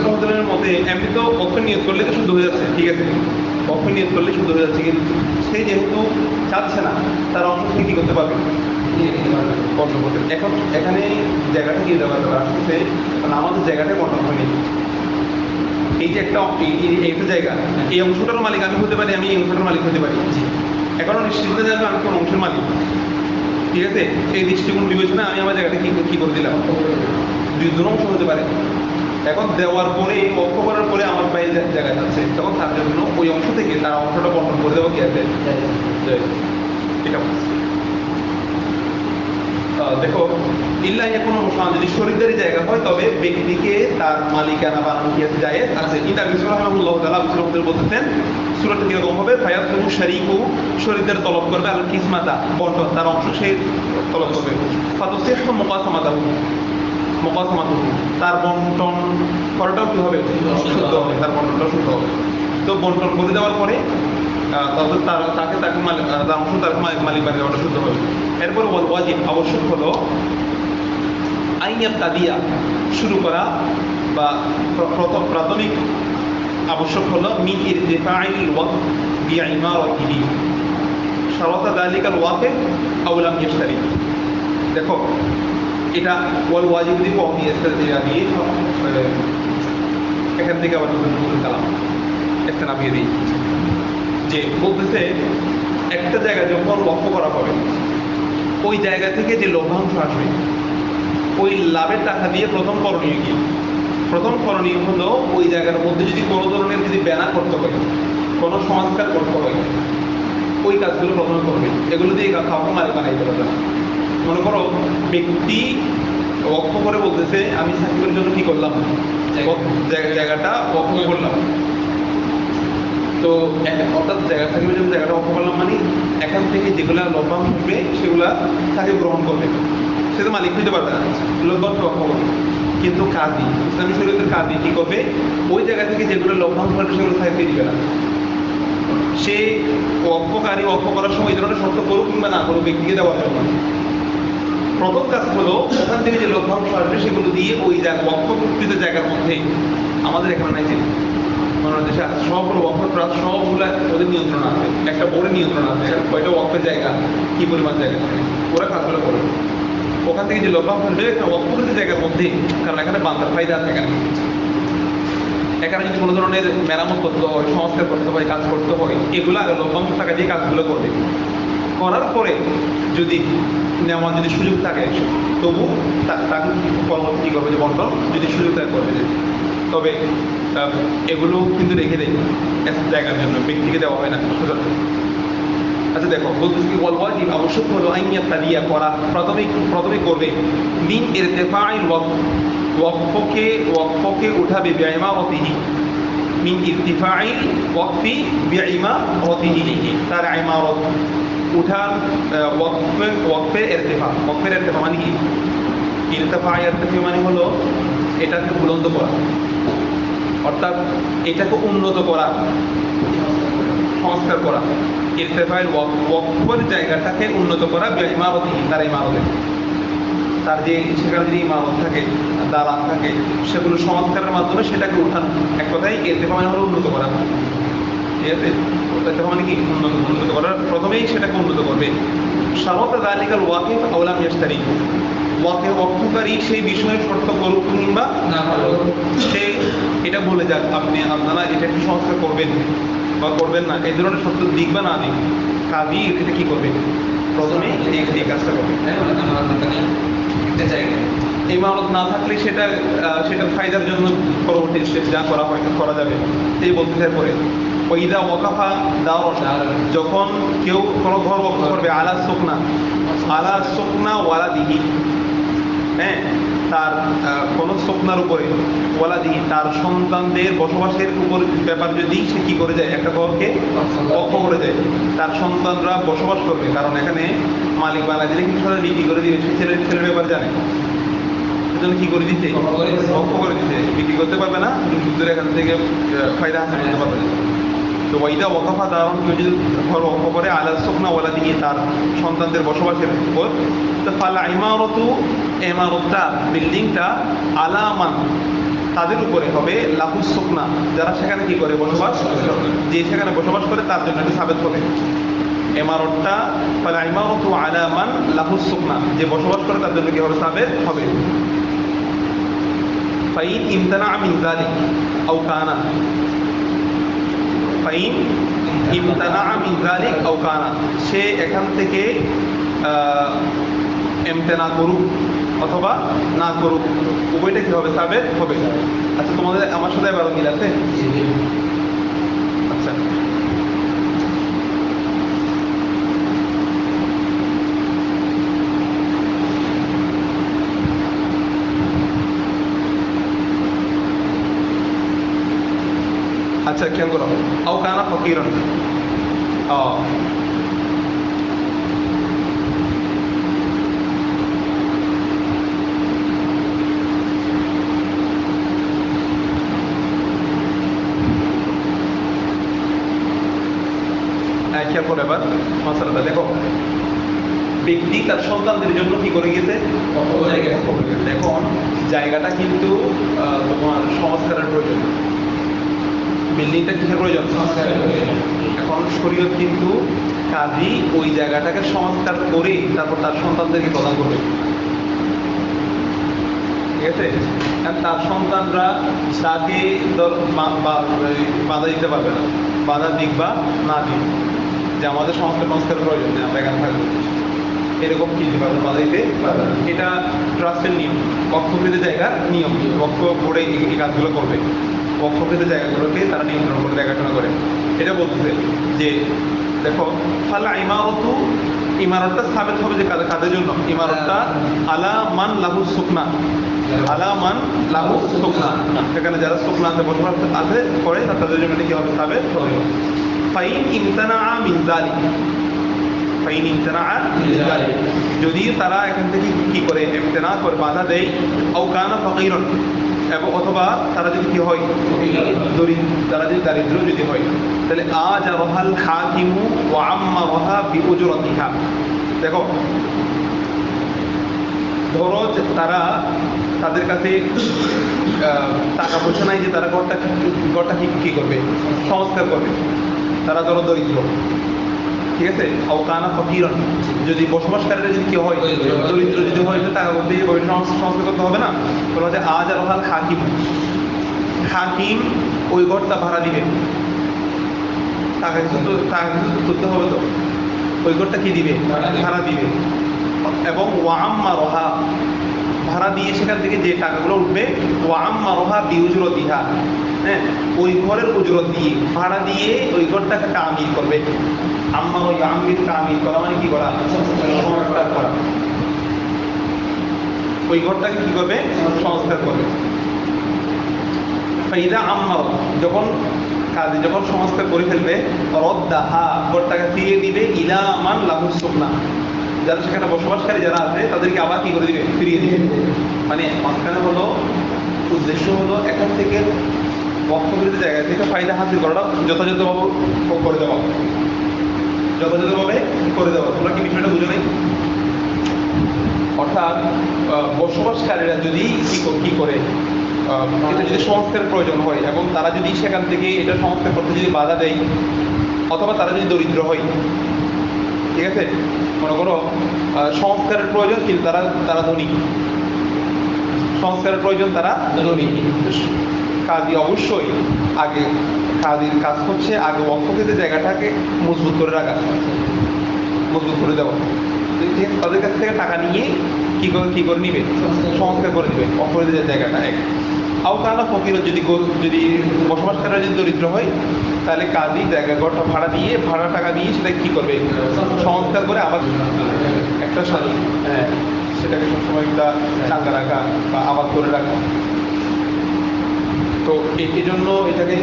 রহমতুল্লাহের মতে এমনি তো পক্ষ নিয়োগ করলে তো শুদ্ধ হয়ে যাচ্ছে, ঠিক আছে, পক্ষ নিয়োগ করলে শুদ্ধ হয়ে যাচ্ছে, কিন্তু সে যেহেতু চাচ্ছে না, তার অংশ সে কি করতে পারবে, বন্টন করতে। এখন এখানে জায়গাটা কি দেওয়া যাবে আসতেছে, কারণ আমাদের জায়গাটা বন্টন হয়নি। এই যে একটা জায়গা, এই অংশটার মালিক আমি হতে পারি, আমি এই অংশটার মালিক হতে পারি, এখনো নিশ্চিত হয়ে যাবে আমি কোন অংশের মালিক, ঠিক আছে। এই দৃষ্টিকোণ বিবেচনা আমি আমার জায়গাটা কি করে দিলাম, দুই অংশ হতে পারে। এখন দেওয়ার পরে, পক্ষ করার পরে আমার বাইরে জায়গা যাচ্ছে, তখন তার জন্য ওই অংশ থেকে তার অংশটা বন্টন করে দেওয়া কি আছে, ঠিক আছে। দেখো ইল্লা ইয়াকুনু মুশান যদি শরীকদারি জায়গা হয় তবে ব্যক্তিকে তার মালিকানা বানানো কি যায় আছে। এটা বিসমিল্লাহ রাহমাতুল্লাহ তাআলা বিসমিল্লাহ বলতেছেন সূরাটা কি রকম হবে, ফায়াতুহু শারীকু শরীকদের তলব করবে আল কিসমাতা বন্টন, তার অংশ সে তলব করবে। ফাতুসিহু মুকাসামাতাহু তার বন্টন করাটাও কি হবে, শুদ্ধ হবে, তার বন্টনটা শুদ্ধ হবে। তো বন্টন করে দেওয়ার পরে তারপর তাকে তার অংশ তার মালিক বানিয়ে দেওয়াটা শুদ্ধ হবে। এরপর ওয়াজিব আবশ্যক হলো আইয়াবতাদিয়া শুরু করা বা প্রাথমিক আবশ্যক হলো মিন ইরতিফাইল ওয়াকফ বিইমারাতিহি শারাতা যালিকাল ওয়াকিফ আও লাম ইয়াশতারি। দেখো এটা ওয়াল ওয়াজিব দিয়ে কম দিয়ে এখান থেকে আবার কালাম একটা নামিয়ে দিই যে বলতেছে একটা জায়গা যখন ওয়াকফ করা হবে ওই জায়গা থেকে যে লভ্যাংশ আসবে ওই লাভের টাকা দিয়ে প্রথম করণীয় কি, প্রথম করণীয় হলো ওই জায়গার মধ্যে যদি কোনো ধরনের যদি ব্যানার করতে হয়, কোনো সংস্কার করতে হয়, ওই কাজগুলো প্রথমে করবে। এগুলো দিয়ে কাউকে মালিক বানাইতে পারবে না। মনে করো ব্যক্তি ওয়াকফ করে বলতেছে আমি সাকিবের জন্য কি করলাম, জায়গাটা ওয়াকফ করলাম। তো অর্থাৎ সাকিবের জন্য জায়গাটা ওয়াকফ করলাম মানে এখান থেকে যেগুলা লভ্যাংশ হবে সেগুলা সাকিব গ্রহণ করবে, সে তো মালিক হইতে পারবে না, লভ্যাংশ ওয়াকফ করবে। কিন্তু কাজী ইসলামী শরীয়তের কাজী কি করবে, ওই জায়গা থেকে যেগুলো লভ্যাংশ হবে সেগুলো সাকিবকে দিবে না। সে ওয়াকফকারী ওয়াকফ করার সময় এই ধরনের শর্ত করুক কিংবা না করুক ব্যক্তিকে দেওয়ার জন্য প্রথম কাজ হলো ওখান থেকে যে লভ্যাংশ আসবে সেগুলো দিয়ে ওই ওয়াকফকৃত জায়গার মধ্যে আমাদের এখানে নাই যে বাংলাদেশে সবগুলো ওয়াকফের প্রায় সবগুলো ওদের নিয়ন্ত্রণ আছে, একটা বোর্ডের নিয়ন্ত্রণ আছে কয়টা ওয়াকফের জায়গা কি পরিমাণ জায়গা থাকে, ওরা কাজগুলো করে ওখান থেকে যে লভ্যাংশ আসবে ওয়াকফকৃত জায়গার মধ্যে, কারণ এখানে বান্দার ফায়দা আছে। এখানে যদি কোনো ধরনের মেরামত করতে হয়, সংস্কার করতে হয়, কাজ করতে হয়, এগুলো আগে লভ্যাংশ টাকা দিয়ে কাজগুলো করবে। করার পরে যদি নেওয়ার যদি সুযোগ থাকে তবু তাকে পরবর্তী কী করবে যে বন্টন যদি সুযোগ থাকে করবে যে, তবে এগুলো কিন্তু রেখে দেয় জায়গার জন্য, ব্যক্তিকে দেওয়া হয় না। আচ্ছা দেখো বলতেছি কি ওয়াজিব আবশ্যক হলো আইয়াবতাদিয়া করা প্রথমে করবে মিন ইরতিফাইল ওয়াকফকে উঠাবে বিইমারাতিহি মিন ইরতিফাইল ওয়াকফি বিইমারাতিহি তার ইমারত উঠান ওয়াকফের ইরতিফা মানে কি, ইরতিফা মানে হলো এটাকে বুলন্দ করা, অর্থাৎ এটাকে উন্নত করা, সংস্কার করা। ইরতিফাইল ওয়াকফের জায়গাটাকে উন্নত করা বিইমারাতিহি তার ইমারতে, তার যে সেখানে যদি ইমারত থাকে দালান থাকে সেগুলো সংস্কারের মাধ্যমে সেটাকে উঠান। এক কথায় ইরতিফা মানে হলো উন্নত করা, ঠিক আছে? ইরতিফা মানে কি উন্নত করার প্রথমেই সেটাকে উন্নত করবে। শারাতা যালিকাল ওয়াকিফ আও লাম ইয়াশতারি ওয়াকফকারী সেই বিষয়ে শর্ত করুক কিংবা না করুক, সে এটা বলে যাক আপনারা এটা একটু সংস্কার করবেন বা করবেন না, এই ধরনের শর্ত দিক বা না দিক কাজী এটা কি করবে, প্রথমে এই কাজটা করবে। ইমারত না থাকলে সেটা ফায়দার জন্য পরবর্তী স্টেপ যা করা যাবে এই বলতে পরে ওইদা ওয়াকাফা যখন কেউ কোনো ঘর ওয়াকফ করবে আলা সুকনা ওয়ালাদিহি, হ্যাঁ তার কোনো সুকনার উপরে ওয়ালাদিহি তার সন্তানদের বসবাসের উপর ব্যাপার যদি সে কি করে যায় একটা ঘরকে ওয়াকফ করে যায়, তার সন্তানরা বসবাস করবে, কারণ এখানে মালিক বানায় দিলে কিন্তু সবাই বিক্রি করে দিবে, সে ছেলের ব্যাপার জানে সেজন্য কি করে দিতে ওয়াকফ করে দিতে, বিক্রি করতে পারবে না, যুদ্ধের এখান থেকে ফায়দা হাসিল করতে পারবে না। তো ওয়াইদা ওয়াকাফা দারুন কেউ যদি ঘর ওয়াকফ করে আলা সুকনা ওয়ালাদিহি তার সন্তানদের বসবাসের উপর, তো ফালা ইমারতটা বিল্ডিংটা আলামান তাদের উপরে হবে লাহুস সুকনা যারা সেখানে কি করে বসবাস, যে সেখানে বসবাস করে তার জন্য এটা সাবেত হবে। ইমারতটা ফালা ইমারতু আলামান লাহুস সুকনা যে বসবাস করে তার জন্য কি হবে, সাবেত হবে। ফাইন ইমতানা মিন যালিক আও কানা সে এখান থেকে ইমতানা করুক অথবা না করুক উভয়টা কি হবে, সাবেত হবে। আচ্ছা তোমাদের আমার সাথে এবার মিল আছে? আচ্ছা আচ্ছা খেয়াল করো, আও কানা ফকিরন, খেয়াল করো এবার মশলাটা দেখো, ব্যক্তি তার সন্তানদের জন্য কি করে গেছে, এখন জায়গাটা কিন্তু তোমার সংস্কারের প্রয়োজন, বিল্ডিংটা কিসের প্রয়োজন, এখন শরীয়ত কিন্তু কাজী ওই জায়গাটাকে সংস্কার করে তারপর তার সন্তানদেরকে প্রদান করবে, ঠিক আছে। তার সন্তানরা তাকে বাধা দিতে পারবে না, বাধা দিক বা না দিক, যে আমাদের সংস্কারের প্রয়োজন নেই, আমরা এখানে থাকবো, এরকম কিছু বাধা দিতে পারবে না। এটা ট্রাস্টের নিয়ম, বক্ষকৃত জায়গার নিয়ম, বক্ষ বোর্ডে এই কাজগুলো করবে, বক্ষকৃত জায়গাগুলোকে তারা নিয়ন্ত্রণ করে, দেখাশোনা করে। এটা বলতেছে যে দেখো, ফালা ইমারতু, ইমারতটা সাবেত হবে যে কাদের জন্য, ইমারতটা আলা মান লাহু সুকনা, আলা মান লাহু সুকনা, সেখানে যারা সুকনাতে বসবাস আছে করে তাদের জন্য কি হবে, সাবেত হবে। ফাইন ইমতানা মিন যালিক, ফাইন ইমতানা মিন যালিক, যদি তারা এখান থেকে কি করে, ইমতানা করে, বাধা দেয়, আও কানা ফাকিরন, এবং অথবা তারা যদি কি হয়, তারা যদি দারিদ্র যদি হয়, তাহলে আজারহাল হাকিমু ওয়া আম্মারহা বিউজরাতিহা। দেখো ধরো যে তারা, তাদের কাছে টাকা পয়সা নাই যে তারা ঘরটা কি করবে, সংস্কার করবে, তারা ধরো দরিদ্র, ঠিক আছে। আওকানা ফকিরন, যদি বসবাসকারীরা যদি কেউ হয় দরিদ্র যদি হয়, টাকা করতে ওই সংস্কার করতে হবে না, বলা হচ্ছে আজ আর হাকিম, হাকিম ওই ঘরটা ভাড়া দিবে, টাকা কিন্তু তুলতে হবে, তো ওই ঘরটা কি দিবে, ভাড়া দিবে, এবং ওয়াম্মা রহা, ভাড়া দিয়ে সেখান থেকে যে টাকাগুলো উঠবে, ওয়াম্মা রহা বিউজরতিহা, হ্যাঁ, ওই ঘরের উজরত দিয়ে, ভাড়া দিয়ে ওই ঘরটাকে তামিল করবে। আম্মা ওই আমির তামিল করা মানে কি করা, সংস্কার করা, ওই ঘরটাকে কি করবে, সংস্কার করবে। ফাইদা আম্মা, যখন কাজে যখন সংস্কার করে ফেলবে, রদ্দাহা, ঘরটাকে ফিরিয়ে দিবে, ইলা মান লাহু সুকনা, যারা সেখানে বসবাসকারী যারা আছে তাদেরকে আবার কি করে দিবে, ফিরিয়ে দিবে। মানে মাঝখানে হলো উদ্দেশ্য হলো এখান থেকে বক্ষকৃত জায়গা থেকে ফায়দা হাসিল করাটা যথাযথভাবে করে দেওয়া, যথাযথভাবে করে দেওয়া। তোমরা কি বিষয়টা বুঝো নাই? অর্থাৎ বসবাসকারীরা যদি কি করে, এটা যদি সংস্কারের প্রয়োজন হয় এবং তারা যদি সেখান থেকে এটা সংস্কার করতে যদি বাধা দেয়, অথবা তারা যদি দরিদ্র হয়, ঠিক আছে, মনে করো সংস্কারের প্রয়োজন কিন্তু তারা ধনী, সংস্কারের প্রয়োজন তারা ধনী, কাজী অবশ্যই আগে কাজীর কাজ হচ্ছে আগে বক্ষকৃত জায়গাটাকে মজবুত করে রাখা, মজবুত করে দেওয়া, তাদের কাছ থেকে টাকা নিয়ে কি করে নিবে, সংস্কার করে দিবে বক্ষকৃত জায়গাটা। এক আওকানা ফকির, যদি বসবাসকারীরা যদি দরিদ্র হয়, তাহলে কাজী জায়গা ঘরটা ভাড়া দিয়ে, ভাড়া টাকা দিয়ে সেটা কি করবে, সংস্কার করে আবার একটা সাথে, হ্যাঁ, সেটাকে সবসময় একটা চাঙ্গা রাখা বা আবাদ করে রাখা। তো এই জন্য এটাকে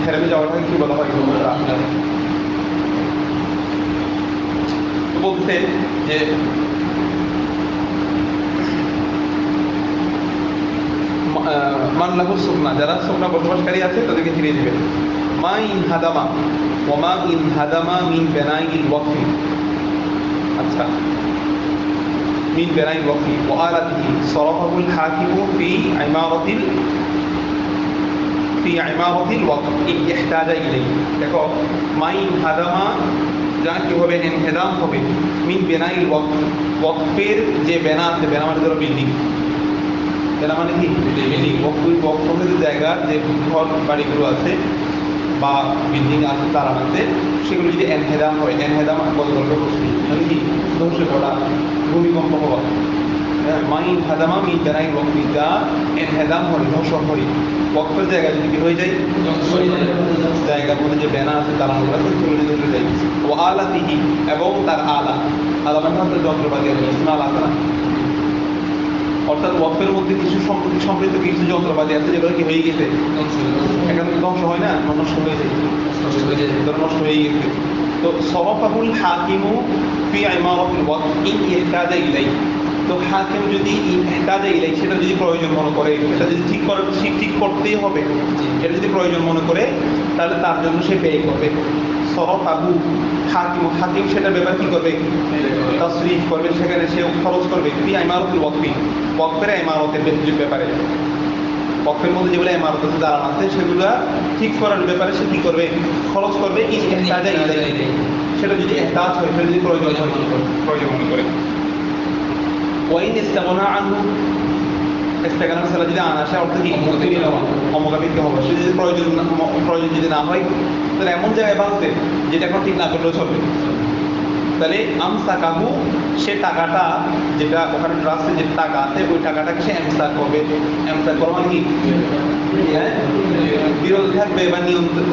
হেরামে যাওয়াটাকে কি বলা হয়, বলতে যে মানলাহু সুকনা, যারা সুকনা বসবাসকারী আছে তাদেরকে ফিরিয়ে দিবে। মা ইন হাদামা ওমা ইন হাদামা মিন বেনাইল ওয়াকফি, আচ্ছা, মিন বেনাইল ওয়াকফি ওয়া আলাতিহি সরাফাহুল হাকিমু ফি ইমারাতিল ওয়াকফ ইন ইহতাজা ইলাইহি। দেখো মা ইন হাদামা, যা কি হবে, ইনহিদাম হবে, মিন বেনাইল ওয়াকফ, ওয়াকফের যে বেনা আছে, বেনা মানে ধরো বিল্ডিং, বেনা মানে কি বিল্ডিং, ওয়াকফের জায়গার যে ঘর বাড়িগুলো আছে বা বিল্ডিং আছে তারা আছে, সেগুলো যদি এনহেদাম হয়, এনহেদাম বদলকে বসতি মানে কি ধ্বংস করা, ভূমিকম্প হওয়া, মাইন হাদামা মিন বেনাইল ওয়াকফি, যা এনহেদাম হয়, ধ্বংস হয়, ওয়াকফের জায়গা যদি কি হয়ে যায়, জায়গার মধ্যে যে বেনা আছে তারা চলে যায়। ও আলাতিহি, এবং তার আলা, আলা মানে হচ্ছে যন্ত্রপাতি, ইসমাল আছে না, অর্থাৎ ওয়াকফের মধ্যে কিছু সম্পৃক্ত কিছু যন্ত্রপাতি আছে যেগুলো কি হয়ে গেছে, এখন ধ্বংস হয় না, নষ্ট হয়ে যায়, নষ্ট হয়ে গেছে। তো সরফাহুল হাকিমু ফি ইমারাতিল ওয়াকফ ইন ইহতাজা ইলাই, তো হাকিম যদি ইহতাজা ইলাই সেটা যদি প্রয়োজন মনে করে, এটা যদি ঠিক করতেই হবে, এটা যদি প্রয়োজন মনে করে তাহলে তার জন্য সে ব্যয় করবে। সরফাহু হাকিম সেটা ব্যাপারে কি করবে, তাসরিফ করবে, সেখানে সে খরচ করবে ফি ইমারাতিল ওয়াকফি, ওয়াকফের ইমারতের ব্যাপারে, ওয়াকফের মধ্যে যেগুলো ইমারত আছে দালান আছে সেগুলো ঠিক করার ব্যাপারে সে কি করবে, খরচ করবে। ইহতাজা ইলাই, সেটা যদি ইহতাজ হয়, সেটা যদি প্রয়োজন মনে করে। ওয়াইন ইস্তাগনা আনহু, ইস্তাগনা সালা যদি আনা আসে অর্থ কি অমোকাবিদকে হবে, সে যদি প্রয়োজন যদি না হয় তাহলে এমন জায়গায় বাঁধবে যেটা এখন ঠিক না করলেও চলবে। তাহলে আমসাকাহু, সে টাকাটা যেটা ওখানে ট্রাস্টে যে টাকা আছে ওই টাকাটাকে সে এমসাক করবে। এমসাক করা মানে কি, বিরত থাকবে বা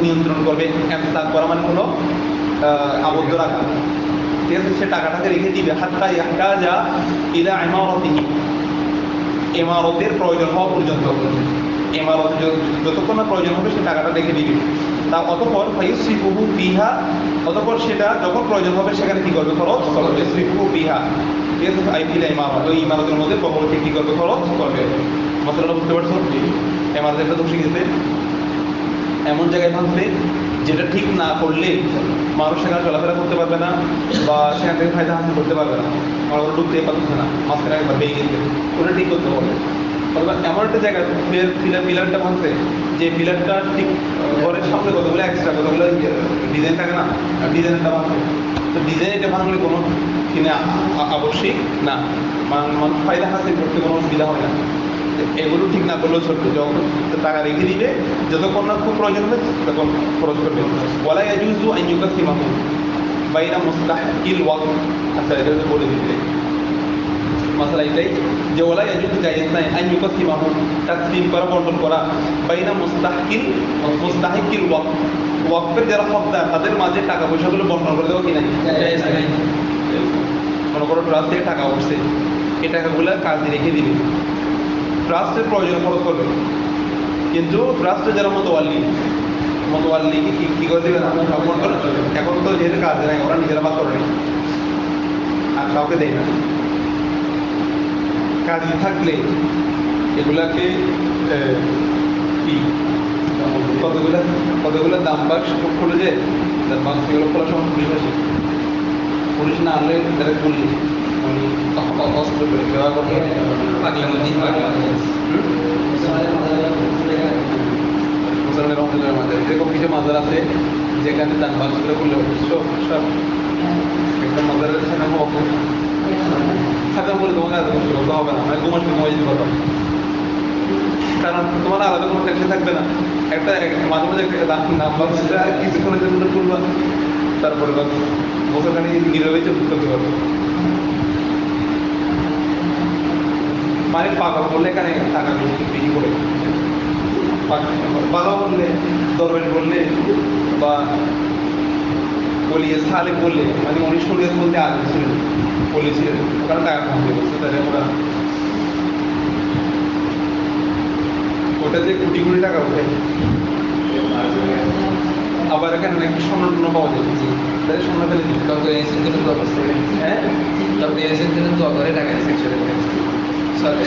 নিয়ন্ত্রণ করবে। এমসাক করা মানে হলো আবদ্ধ রাখা, ঠিক আছে। সে টাকাটাকে রেখে দিবে হাত্তা ইয়াহতাজা ইলা ইমারাতিহি, ইমারতের প্রয়োজন হওয়া পর্যন্ত, ইমারতের যতক্ষণ না প্রয়োজন হবে সে টাকাটা রেখে দিবে। তা অতঃপর ফায়ুসরিফুহু ফিহা, অতঃপর সেটা যখন প্রয়োজন হবে সেখানে কি করবে, খরচ করবে। ইউসরিফুহু ফিহা, ঠিক আছে। আইফিলা ইমারত, ওই ইমারতের মধ্যে প্রবলকে কি করবে, খরচ করবে। মশলাটা বুঝতে পারছো? ইমারত একটা দোষী গেছে এমন জায়গায় ভাঙবে যেটা ঠিক না করলে মানুষ সেখানে চলাফেরা করতে পারবে না বা সেখান থেকে ফায়দা হাসিল করতে পারবে না, মানুষ ঢুকতে পারছে না, মাঝখানে একবার বেয়ে গেছে, ওটা ঠিক করতে হবে। অথবা এমন একটা জায়গা পিলারটা ভাঙছে যে পিলারটা ঠিক ঘরের সামনে কতগুলো এক্সট্রা কতগুলো ডিজাইন থাকে না, ডিজাইনটা ভাঙছে, তো ডিজাইন এটা ভাঙলে কোনো কিনে আবশ্যিক না, মানুষ ফায়দা হাসিল করতে কোনো অসুবিধা হয় না। এগুলো ঠিক না করলেও চলবে, যখন টাকা রেখে দিবে যতক্ষণ না খুব প্রয়োজন হবে তখন খরচ করবে। ওয়ালা ইয়াজুজু আন ইউকাসিমাহু বাইনা মুস্তাহিকিল ওয়াকফ, আচ্ছা এটা বলে দিতে মাসালা এটাই যে ওয়ালা ইয়াজুজু জায়েজ নাই আন ইউকাসিমাহু, তাকসিম করা, বন্টন করা, বাইনা মুস্তাহিকিল ওয়াকফ, ওয়াকফের যারা হকদার তাদের মাঝে টাকা পয়সাগুলো বন্টন করে দেওয়া কি নাই, জায়েজ নাই। মনে করো ট্রাস্ট থেকে টাকা উঠছে, এই টাকাগুলো কাজে রেখে দিবে, ট্রাস্টের প্রয়োজন খরচ করবে, কিন্তু ট্রাস্টে যারা মতোয়াল্লি কি করে দেবে না, এখন তো যেহেতু কাজ নেই ওরা নিজেরা বাদ করে নেই আর কাউকে দেয় না। কাজে থাকলে এগুলাকে কি কতগুলো দাম বাক্স খুলে যে বাক্স এগুলো খোলার সময় পুলিশ আসে, পুলিশ না আনলে তারা পুলিশ অস্ত্র করে ব্যবহার করতে এরকম কিছু মাজার আছে যেখানে দান বাক্সগুলো খুলে সব একটা মাজারের খাতাম করে তোমাকে আলাদা করতে হবে না, মানে ঘুমাস ঘুমাই দিতে পারো, কারণ তোমার আলাদা কোনো টেনশন থাকবে না। একটা মাঝে মাঝে একটা দান বাক্সটা কিছুক্ষণের জন্য খুলবা, তারপরে বছরখানি নীরবে করতে পারবো। মানে পাগল বললে এখানে টাকা বেশি করে পাগল বললে, দরবেশ বললে বা বলিয়ে সালে বললে, মানে উনি শরীয়ত বলতে আগে ছিলেন, বলেছিলেন ওখানে টাকা কমতে বলছে, তাহলে ওরা ওটাতে কোটি কোটি টাকা ওঠে। আবার এখানে নাকি স্বর্ণ টন্য পাওয়া যায়, তাহলে স্বর্ণ ফেলে দিচ্ছে, কাউকে হ্যাঁ তারপরে এসে তো করে টাকা সাথে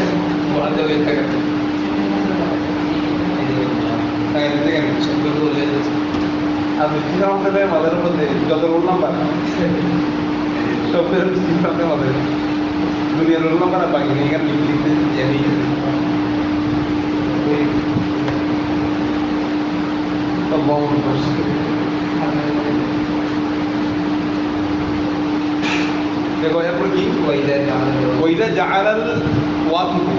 বলাতে ওই টাকা দিতে কেন আর মিষ্টি আমাদের মাদারের মধ্যে যত রোল নাম্বার সব ফেরত দিচ্ছে আমাদের দুনিয়ার রোল নাম্বার আর বাকি এখানে লিখতে জানি সব বহন করছে। দেখো এরপর কি ওইদা জাআলাল ওয়াকিফু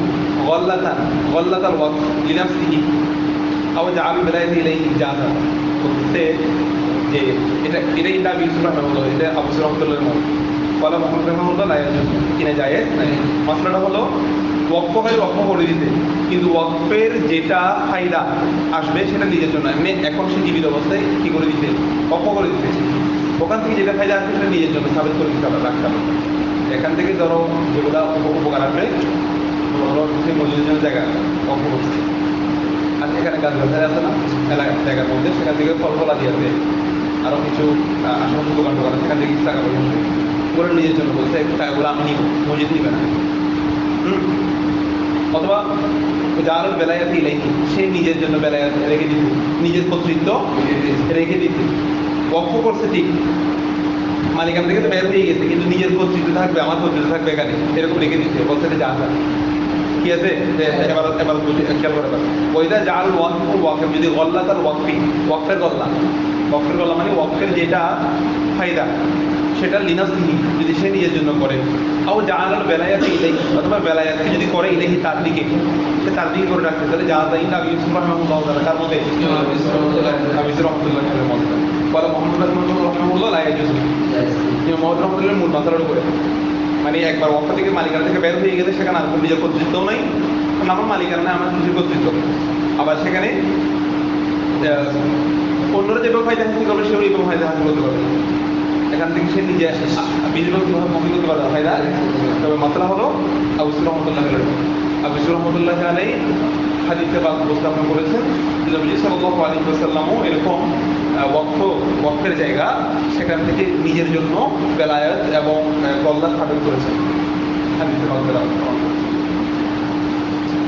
গল্লাতাল ওয়াকফ লিনাফসিহি আও জাআল বিলাইহি ইলাইহি ইজাজা, বলতে যে এটাই দাবি ইউসুফ রাহমাহুল্লাহ, এটা আবু সুর রাহমাতুল্লাহর মত বলা মোহাম্মদ রাহমাহুল্লাহ লা ইয়াজুজ, কিনা জায়েজ নাই। মাসলাটা হলো ওয়াকফ করে দিতে, কিন্তু ওয়াকফের যেটা ফায়দা আসবে সেটা নিজের জন্য, মানে এখন সে জীবিত অবস্থায় কি করে দিতে, ওয়াকফ করে দিতে, ওখান থেকে যেটা ফায়দা আসবে সেটা নিজের জন্য সাবেত করে দিতে হবে, রাখতে হবে। এখান থেকে ধরো যেগুলা উপকার আসবে সেই মসজিদের জন্য জায়গা অক্ষ করছে। আর সেখানে গাছ গাছালি আছে না এলাকার জায়গার মধ্যে, সেখান থেকে ফল ফলাদি আছে, আরও কিছু আশেপাশে দোকান টোকান আছে, সেখান থেকে কিছু টাকা পয়সা আছে, ওগুলো নিজের জন্য বলছে টাকাগুলো আমি নিব, মসজিদ নিবে না। অথবা যার বেলায়াতে ইলাইহি, সে নিজের জন্য বেলায়াত রেখে দিত, নিজের কর্তৃত্ব রেখে দিত। ওয়াকফ করছে ঠিক, মালিকানা থেকে তো বের হয়ে গেছে, কিন্তু নিজের কর্তৃত্ব থাকবে, আমার কর্তৃত্ব থাকবে এখানে, এরকম রেখে দিচ্ছে। বলছে যে যা কি আছে যে এবার এবার খেয়াল করে পারে ওইটা যার ওয়াকফ ওয়াকফ যদি গল্লা তার ওয়াকফি, ওয়াকফের গল্লা, ওয়াকফের গল্লা মানে ওয়াকফের যেটা ফায়দা সেটা লিনাসিহি যদি সে নিজের জন্য করে, আও জাআলাল বেলায়াতে ইলাইহি, অথবা বেলায়াতকে যদি করে ইলাইহি তার দিকে, সে তার দিকে করে রাখছে, তাহলে যা তাই না ইউসুফ রাহমাহুল্লাহ তাআলা তার মধ্যে আবিস রাহমাতুল্লাহ এর মধ্যে বলা মুহাম্মদ রাহমাতুল্লাহ লা ইয়াজুজ, মুহাম্মদ রাহমাতুল্লাহ মূল মাসালার উপরে, মানে একবার ওয়াকফ থেকে মালিকানা থেকে বের হয়ে গেলে সেখানে আর নিজের কর্তৃত্বও নাই, আমার মালিকানা নাই, আমার নিজের কর্তৃত্ব। আবার সেখানে অন্যরা যেভাবে ফায়দা হাসিল করবে সেও এইভাবে ফায়দা হাসিল করতে পারবে, এখান থেকে সে নিজে বেশিরভাগ মনে করতে পারবে ফায়দা। তবে মাত্রা হলো আবুস রহমতুল্লাহ আবুস রহমতুল্লাহ আলাই হাদিসে বাদ উপস্থাপন করেছেন, নবী সাল্লাল্লাহু আলাইহি ওয়াসাল্লামও এরকম ওয়াকফের জায়গা সেখান থেকে নিজের জন্য বেলায়াত এবং গল্লা স্থাপন করেছেন হাদিসে বাদ।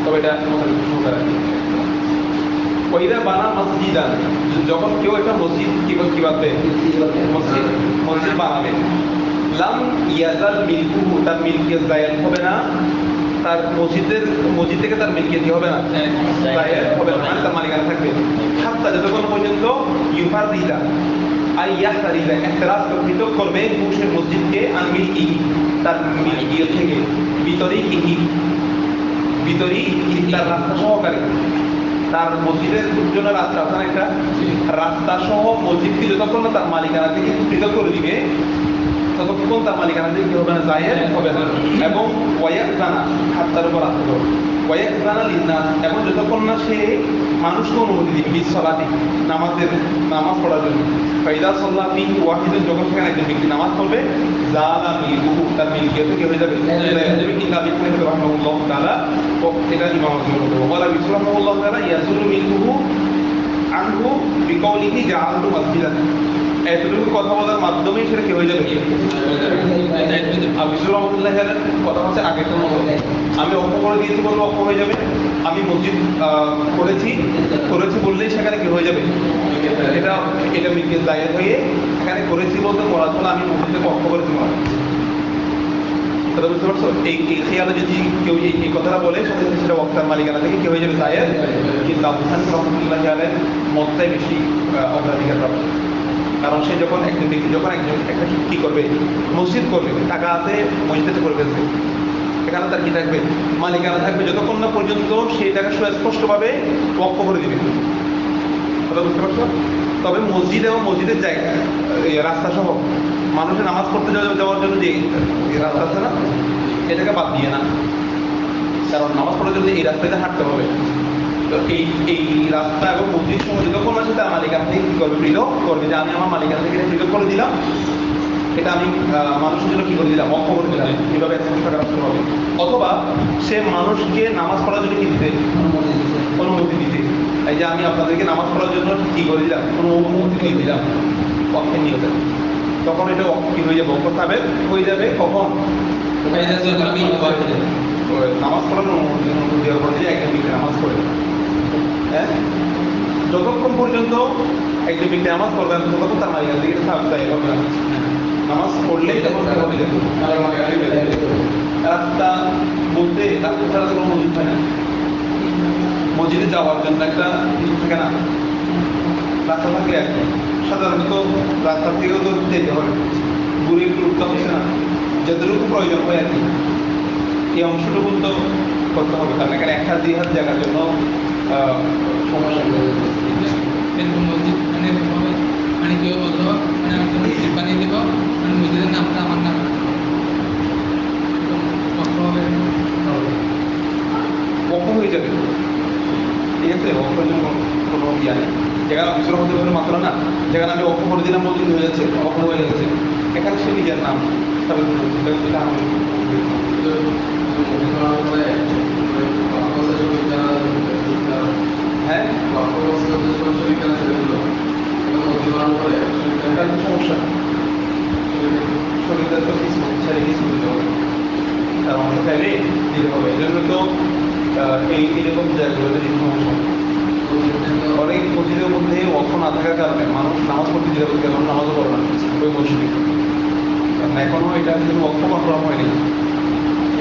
তবে এটা ওইরা বানা মসজিদান, যখন কেউ একটা মসজিদ কি বাঁধবে, মসজিদ বানাবে, লাম ইয়াজাল মিলকুহু, তার মিলকিয়ত জায়েজ হবে না, তার মসজিদ থেকে তার মিলকিয়ত হবে না, জায়েজ হবে না, মানে তার মালিকানা থাকবে। হাত্তা যতক্ষণ পর্যন্ত ইউফাররিদা আর ইয়াহতারিদা ইখতিরাজ পৃথক করবে পুরুষের মসজিদকে আন মিলকিহি, তার মিলকিয়ত থেকে, ভিতরেই তার রাস্তা সহকারে, তার মসজিদের জন্য রাস্তা আছে না একটা, রাস্তা সহ মসজিদকে যতক্ষণ না তার মালিকানা থেকে পৃথক করে দিবে ততক্ষণ তার মালিকানা থেকে কি হবে না, জায়েজ হবে না। এবং ওয়ায়াকজানা, হাত্তার উপর রাস্তা করবে, ওয়ায়াকজানা লিন্নাস, এবং যতক্ষণ না সে মানুষকে অনুমতি দিবে বিসসালাতি, নামাজ পড়ার জন্য। ফাইদা সাল্লাহ ফিহি ওয়াহিদুন, যখন সেখানে একজন ব্যক্তি নামাজ পড়বে, জালা মিলকুহু, তার মিলকিয়ত কি হয়ে যাবে, কিন্তু আবি হানিফা রাহিমাহুল্লাহ তাআলা এটা ইমাম আজমুল ওয়ালা বিসু রাহিমাহুল্লাহ তাআলা ইয়াজুলু মিলকুহু আনহু বিকাউলিহি জাআলতু মাসজিদান, এতটুকু কথা বলার মাধ্যমেই সেটা কি হয়ে যাবে, আবি রহমতুল্লাহ কথা হচ্ছে আগে তো আমি অক্ষ করে দিয়েছি বলবো অক্ষ হয়ে যাবে, আমি মসজিদ করেছি বললেই সেখানে কি হয়ে যাবে, এটা মিলকিয়ত জায়েজ হয়ে এখানে করেছি বলতে মরাদ হলো আমি মসজিদে অক্ষ করেছি মরাদ। বুঝতে পারছো, এই খেয়ালে যদি কেউ এই কথাটা বলে সেটা ওয়াক্ফের মালিকানা থেকে কি হয়ে যাবে, জায়েজ। কিন্তু আবু হানিফা রাহমাতুল্লাহ আলাইহির মতটাই বেশি অগ্রাধিকার প্রাপ্ত, কারণ সে যখন একজন একটা কি করবে, মসজিদ করবে, টাকা আছে মসজিদে করে ফেলবে, এখানে তার কি থাকবে, মালিকানা থাকবে যতক্ষণ না পর্যন্ত সেই টাকা সুস্পষ্টভাবে ওয়াকফ করে দিবে। কথা বুঝতে পারছো? তবে মসজিদ এবং মসজিদের জায়গা রাস্তা সহ মানুষের নামাজ পড়তে যাওয়ার জন্য যে রাস্তা আছে না, এটাকে বাদ দিয়ে না, কারণ নামাজ পড়ার জন্য এই রাস্তাতে হাঁটতে হবে। তো এই রাস্তা এবং মসজিদ সহ যতক্ষণ আছে তার মালিকানা থেকে কি করবে, পৃথক করবে, যে আমি আমার মালিকানা থেকে পৃথক করে দিলাম, এটা আমি মানুষের জন্য কি করে দিলাম, অক্ষ করে দিলাম, এভাবে রাখতে হবে। অথবা সে মানুষকে নামাজ পড়ার জন্য কি দিতে, অনুমতি দিতে, এই যে আমি আপনাদেরকে নামাজ পড়ার জন্য কি করে দিলাম, অনুমতি দিয়ে দিলাম অক্ষের নিয়তে, তখন এটা কি হয়ে যাবে, অক্ষ সাবেক হয়ে যাবে। কখন, নামাজ পড়ানোর অনুমতি দেওয়ার পর একজন ব্যক্তি নামাজ পড়ে, হ্যাঁ, যতক্ষণ পর্যন্ত একজন ব্যক্তি নামাজ পড়বেন ততক্ষণ তার মালিকানা থেকে হবে না। নামাজ পড়লেই তখন রাস্তা বলতে রাস্তা ছাড়া তো কোনো মসজিদ হয় না, মসজিদে যাওয়ার জন্য একটা থাকে না, রাস্তা থাকলে একটা সাধারণত রাস্তার থেকেও তো যেতে হবে, ঘুরে একটু উঠতে হচ্ছে না, যতটুকু প্রয়োজন হয় আর কি, এই অংশটুকু তো করতে হবে, কারণ এখানে 1-2 হাত জায়গার জন্য সমস্যা মানে কেউ বলতো মানে আমি মসজিদ বানিয়ে দেবো, মানে মসজিদের নামটা আমার নাম কখন হয়ে যাবে, ঠিক আছে, অক্ষর জন্য কোনো ইয়া নেই, যেখানে অফিসের মধ্যে কোনো মাত্রা না, যেখানে আমি অক্ষ করে দিলাম মসজিদ হয়ে যাচ্ছে, অক্ষ হয়ে যাচ্ছে, এখানে সে নিজের নাম তবে দিতে হবে। এই জন্য তো এইরকম জায়গাগুলোতে সমস্যা। অনেক মসজিদের মধ্যে অর্থ না থাকার কারণে মানুষ নামাজ পড়তে দিতে পারছে, কারণ নামাজও পড়ে না ওই মসজিদে। কারণ এখনো এটা কিন্তু অর্থ কনফার্ম হয়নি,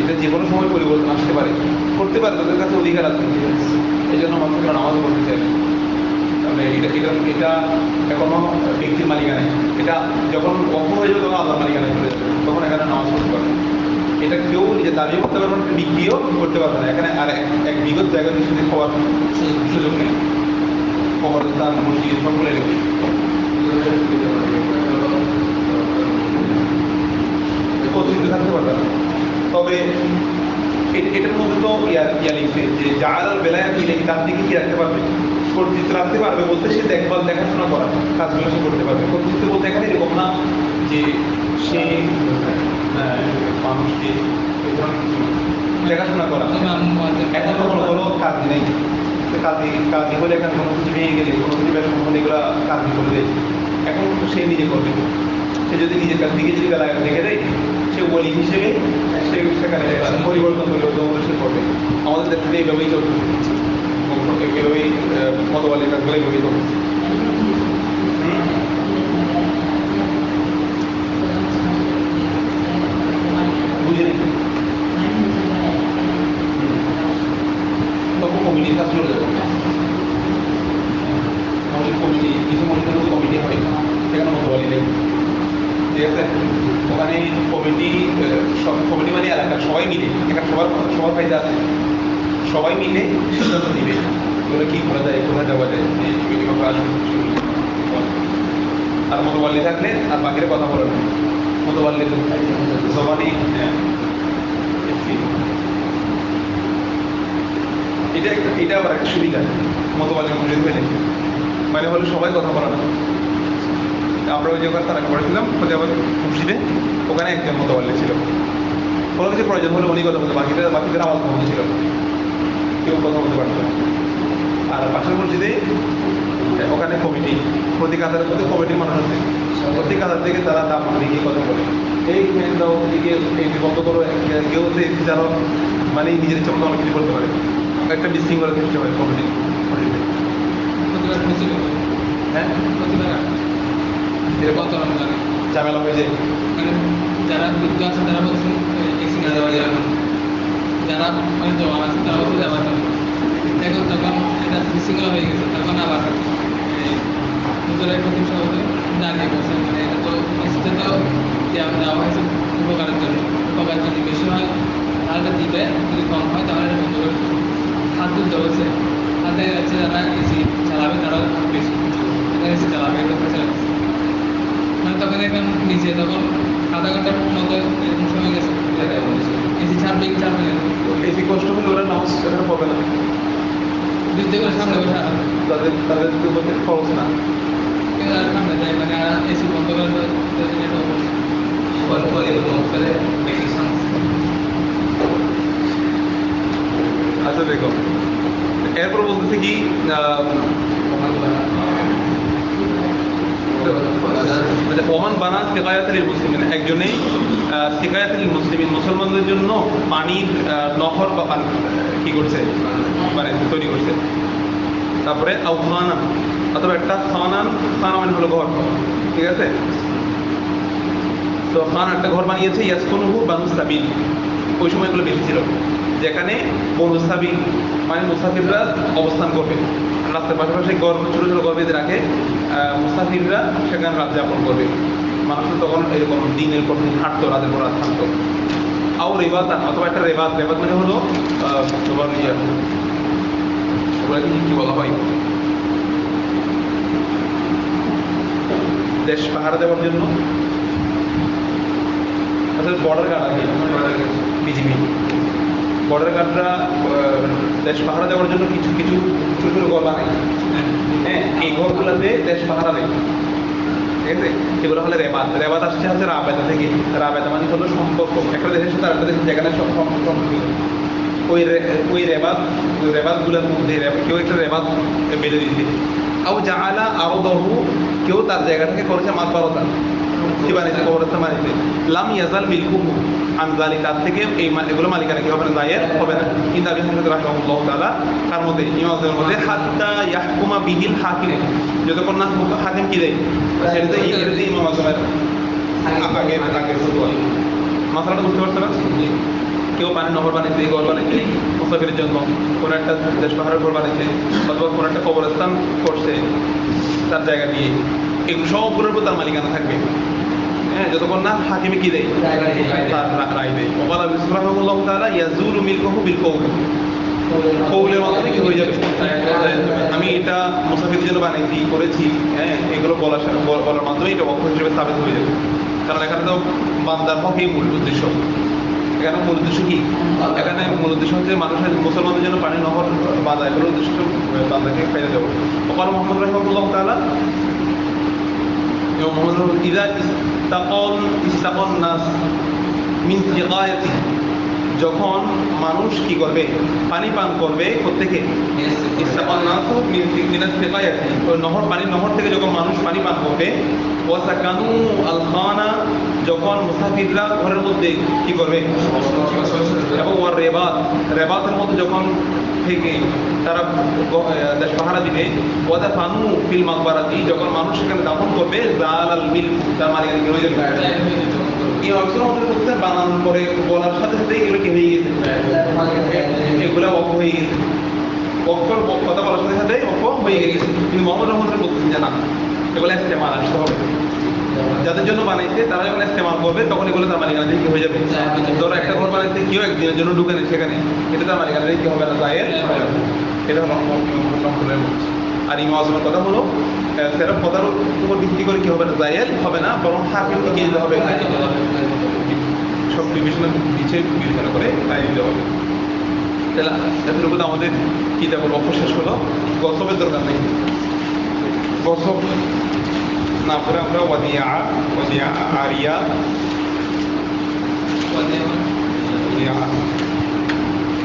এটা যে কোনো সময় পরিবর্তন আসতে পারে, করতে পারে, তাদের কাছে অধিকার আছে, ঠিক আছে। এই জন্য মানুষরা নামাজও পড়তে চায় না। তাহলে এটা এখনো ব্যক্তির মালিকানায়, এটা যখন অর্থ হয়ে যাবে তখন আল্লাহর মালিকানায় চলে যাবে, তখন এখানে নামাজ পড়তে পারবে। এটা কেউ নিজে দাবিও করতে পারবে না, বিক্রিও করতে পারবে না। এখানে আর এক বিগত জায়গায় কিছু খাওয়ার সুযোগ নেই, কবরস্থান মসজিদ সকলে রেখে প্রতিনিধি থাকতে পারবে না। তবে এটার মধ্যে তো ইয়া লিখছে যে যার বেলায় তার দিকে কি রাখতে পারবে, কর্তৃত্ব রাখতে পারবে বলতে সে দেখভাল দেখাশোনা করা কাজগুলো সে করতে পারবে। কর্তৃত্ব বলতে এখানে এরকম না যে সে মানুষকে দেখাশোনা করা। এখন তো কোনো কাজ নেই, কাজই হলে এখন কোনো কিছু ভেঙে গেলে কোনো কিছু ব্যবসা হলে এগুলো কাজই করে দেয়। এখন সে নিজে করবে, সে যদি নিজের কাছ থেকে যদি বেলায় রেখে দেয়, সে ওলি হিসেবে সেখানে পরিবর্তন সে করবে। আমাদের দেশ থেকে এইভাবেই চলবে, এইভাবেই মতবাদের কাজগুলো এইভাবেই চলবে। বুঝে নিন তখন কমিটির কাজ চলে যাবে। আমাদের কমিটি কিছু মনে কমিটি হয়, সেখানে মতবাদী নেই, ঠিক আছে। ওখানে কমিটি কমিটি মানে এলাকার সবাই মিলে, এখানে সবার ফায়দা আছে, সবাই মিলে সিদ্ধান্ত দিবে এগুলো কি করা যায়, কোথায় যাওয়া যায়, আর মতবাল্লি থাকলে আর বাকিরা কথা বলেন, মতবাল্লি জবানি। এটা আবার একটা সুবিধা মতবাল্লি মসজিদ হইলে, মানে হলে সবাই কথা বলে না। আমরা ওই যখন তারা পড়েছিলাম আবার মসজিদে, ওখানে একজন মতবাল্লি ছিল, কোনো কিছু প্রয়োজন হলে উনি কথা বলতে, বাকিদের আওয়াজ বন্ধ ছিল, কেউ কথা বলতে পারত না। আর পাশের মসজিদে ওখানে কমিটি, প্রতি কাতারের মধ্যে কমিটির মানুষ আছে, প্রতি কাতার থেকে তারা দাম গিয়ে কথা বলে, এই মেন দাও দিকে এই বন্ধ করো, কেউ হচ্ছে যারা মানে নিজের ইচ্ছা মতো অনেক কিছু করতে পারে, একটা বিশৃঙ্খলা সৃষ্টি হয় কমিটি। হ্যাঁ ঝামেলা হয়ে যায়, যারা বৃদ্ধ আছে তারা বলছেন এসি না দেওয়া যাবে না, যারা মানে জওয়ান আছে তারা বলছে যাওয়া যাবে। এখন যখন এটা বিশৃঙ্খলা হয়ে গেছে তখন আবার প্রতিষ্ঠা হতে দাঁড়িয়ে বলছে, মানে এটা তো এসিতে তো দেওয়া হয়েছে উপকারের জন্য, উপকারের যদি বেশি হয় তাহলে দিবে, যদি কম হয় তাহলে এটা বন্ধ করে হাত তুলতে হচ্ছে। হাতে যাচ্ছে যারা এসি চালাবে তারাও বেশি এসি চালাবে, এটা ফেসে মানে তখন এখন নিচে তখন আধা ঘন্টার মতো এরকম সময় গেছে, এসি ছাড়বে কি ছাড়বে না, এসি কষ্ট হলে ওরা নামাজ সেখানে পড়বে না, বুঝতে করে সামনে বসে তাদের খরচ না, সামনে যায় মানে এসি বন্ধ করে আচ্ছা দেখো এরপর বলতেছে কি ওমান বানা সিকায়াতুল মুসলিমিন, একজনেই সিকায়াতুল মুসলিমিন মুসলমানদের জন্য পানির নহর বা কি করছে মানে তৈরি করছে। তারপরে আউখানা অথবা একটা খানা মানে হলো ঘর, ঠিক আছে। তো খান একটা ঘর বানিয়েছে ইয়াসকুনুহু বানু সাবিল, ওই সময়গুলো বেশি ছিল, যেখানে বনু সাবিল মানে মুসাফিররা অবস্থান করবে, রাস্তার পাশাপাশি ছোটো ছোটো ঘর বেঁধে রাখে, মুসাফিররা সেখানে রাত যাপন করবে। মানুষ তখন এরকম দিনের পর দিন হাঁটতো, রাতের পর রাত হাঁটতো। আও রেবাতান অথবা একটা রেবাত মানে হলো তোমার কি বলা হয়, দেশ পাহারা দেওয়ার জন্য, আসলে বর্ডার গার্ড আগে বিজিবি বর্ডার গার্ডরা দেশ পাহারা দেওয়ার জন্য কিছু কিছু ছোটো ছোটো ঘর বানায়। হ্যাঁ, এই ঘরগুলোতে দেশ পাহারা দেয়, ঠিক আছে। এগুলো হলে রেবাত আসছে হচ্ছে রাবেতা থেকে। রাবেতা মানে হলো সম্পর্ক, একটা দেশের সাথে আরেকটা দেশের যেখানে সম্পর্ক, ওই রেবাতগুলোর মধ্যে কেউ একটা রেবাত বেঁধে দিচ্ছে। আও জাআলা আরদাহু, কেউ তার জায়গা থেকে করেছে মাতবারতা, কি বানিয়েছে? কবরস্থান বানিয়েছে। লাম ইয়াজাল মিলকুহু আন যালিকা, তার থেকে এগুলো মালিকানা কি হবে না? জায়েজ হবে না। কিন্তু আবি হানিফা রাহিমাহুল্লাহ তাআলা তার মধ্যে ইমামদের মধ্যে হাত্তা ইয়াহকুমা বিহিল হাকিম, যতক্ষণ না হাকিম কি দেয় সেটাতে ইমাম আজমের আগে ফতোয়া। মাসালাটা বুঝতে পারছো না? কেউ পানি নহর বানিয়েছে, ঘর বানিয়েছে মুসাফিরের জন্য, কোনো একটা দেশ পাহাড়ের ঘর বানিয়েছে, অথবা কোনো একটা কবরস্থান করছে তার জায়গা দিয়ে, এগুলো সবগুলোর উপর তার মালিকানা থাকবে। হ্যাঁ, যতক্ষণ না হাকিমে কি দেয়? তার রায় দেয়। ওয়ালা বিসমিল্লাহ তাআলা ইয়াজুলু মিলকুহু বিল কওল, কওলের মাধ্যমে কি হয়ে যাবে? আমি এটা মুসাফিরের জন্য বানিয়েছি, করেছি, হ্যাঁ, এগুলো বলার মাধ্যমে এটা ওয়াকফ হিসেবে সাবিত হয়ে যাবে। কারণ এখানে তো বান্দার হকই মূল উদ্দেশ্য। এখানে মূল উদ্দেশ্য কি? এখানে মূল উদ্দেশ্য হচ্ছে মানুষের মুসলমানদের জন্য পানি নহর বাঁধা, এগুলো উদ্দেশ্য বান্দাকে ফায়দা দেবো। ওকাল মোহাম্মদ রাহিমাহুল্লাহ তাআলা ইযা ইস্তাকাল নাস মিন সিগায়াতি, যখন মানুষ কি করবে? পানি পান করবে। প্রত্যেকে ইস্তাকাল নাস মিন সিগায়াতি, নহর নহর থেকে যখন মানুষ পানি পান করবে। ওয়া সাকানু আল খানা, যখন মুসাফিররা ঘরের মধ্যে কি করবে? এবং ওয়ার রেবাতের মধ্যে যখন থেকে তারা দেশ পাহারা দিবে। ওয়াদা ফানু ফিল মাকবারাতি, যখন মানুষ সেখানে দাফন করবে। জালাল মিল, তার মালিকানা কি হয়ে যাবে? এই অবসর আমাদের করতে বানানোর পরে বলার সাথে সাথে এগুলো কি হয়ে গেছে? এগুলো ওয়াকফ হয়ে গেছে। ওয়াকফের কথা বলার সাথে সাথে ওয়াকফ হয়ে গেছে। কিন্তু মোহাম্মদ রহমতুল্লাহ বলতেছেন যে না, এগুলো ইস্তেমাল আসতে হবে। যাদের জন্য বানাইছে তারা যখন ইস্তেমাল করবে তখন এগুলো তার মালিকানা কি হয়ে যাবে? ধরো একটা ঘর বানাইছে, কেউ একদিনের জন্য ঢুকে নেই সেখানে, এটা তার মালিকানা কি হবে না? জায়েজ হবে না। এটা হলো রহমতুল্লাহ। আর ইমাম আজমের কথা হলো সেরকম কথার উপর ভিত্তি করে কি হবে না? জায়েজ হবে না, বরং হাকিমকে কি দিতে হবে? সব বিবেচনা করে রায় দিতে হবে। তাহলে এতটুকু আমাদের কিতাবুল ওয়াকফ শেষ হলো। গসবের দরকার নেই। গসব না করে আমরা ওয়াদিয়া আরিয়া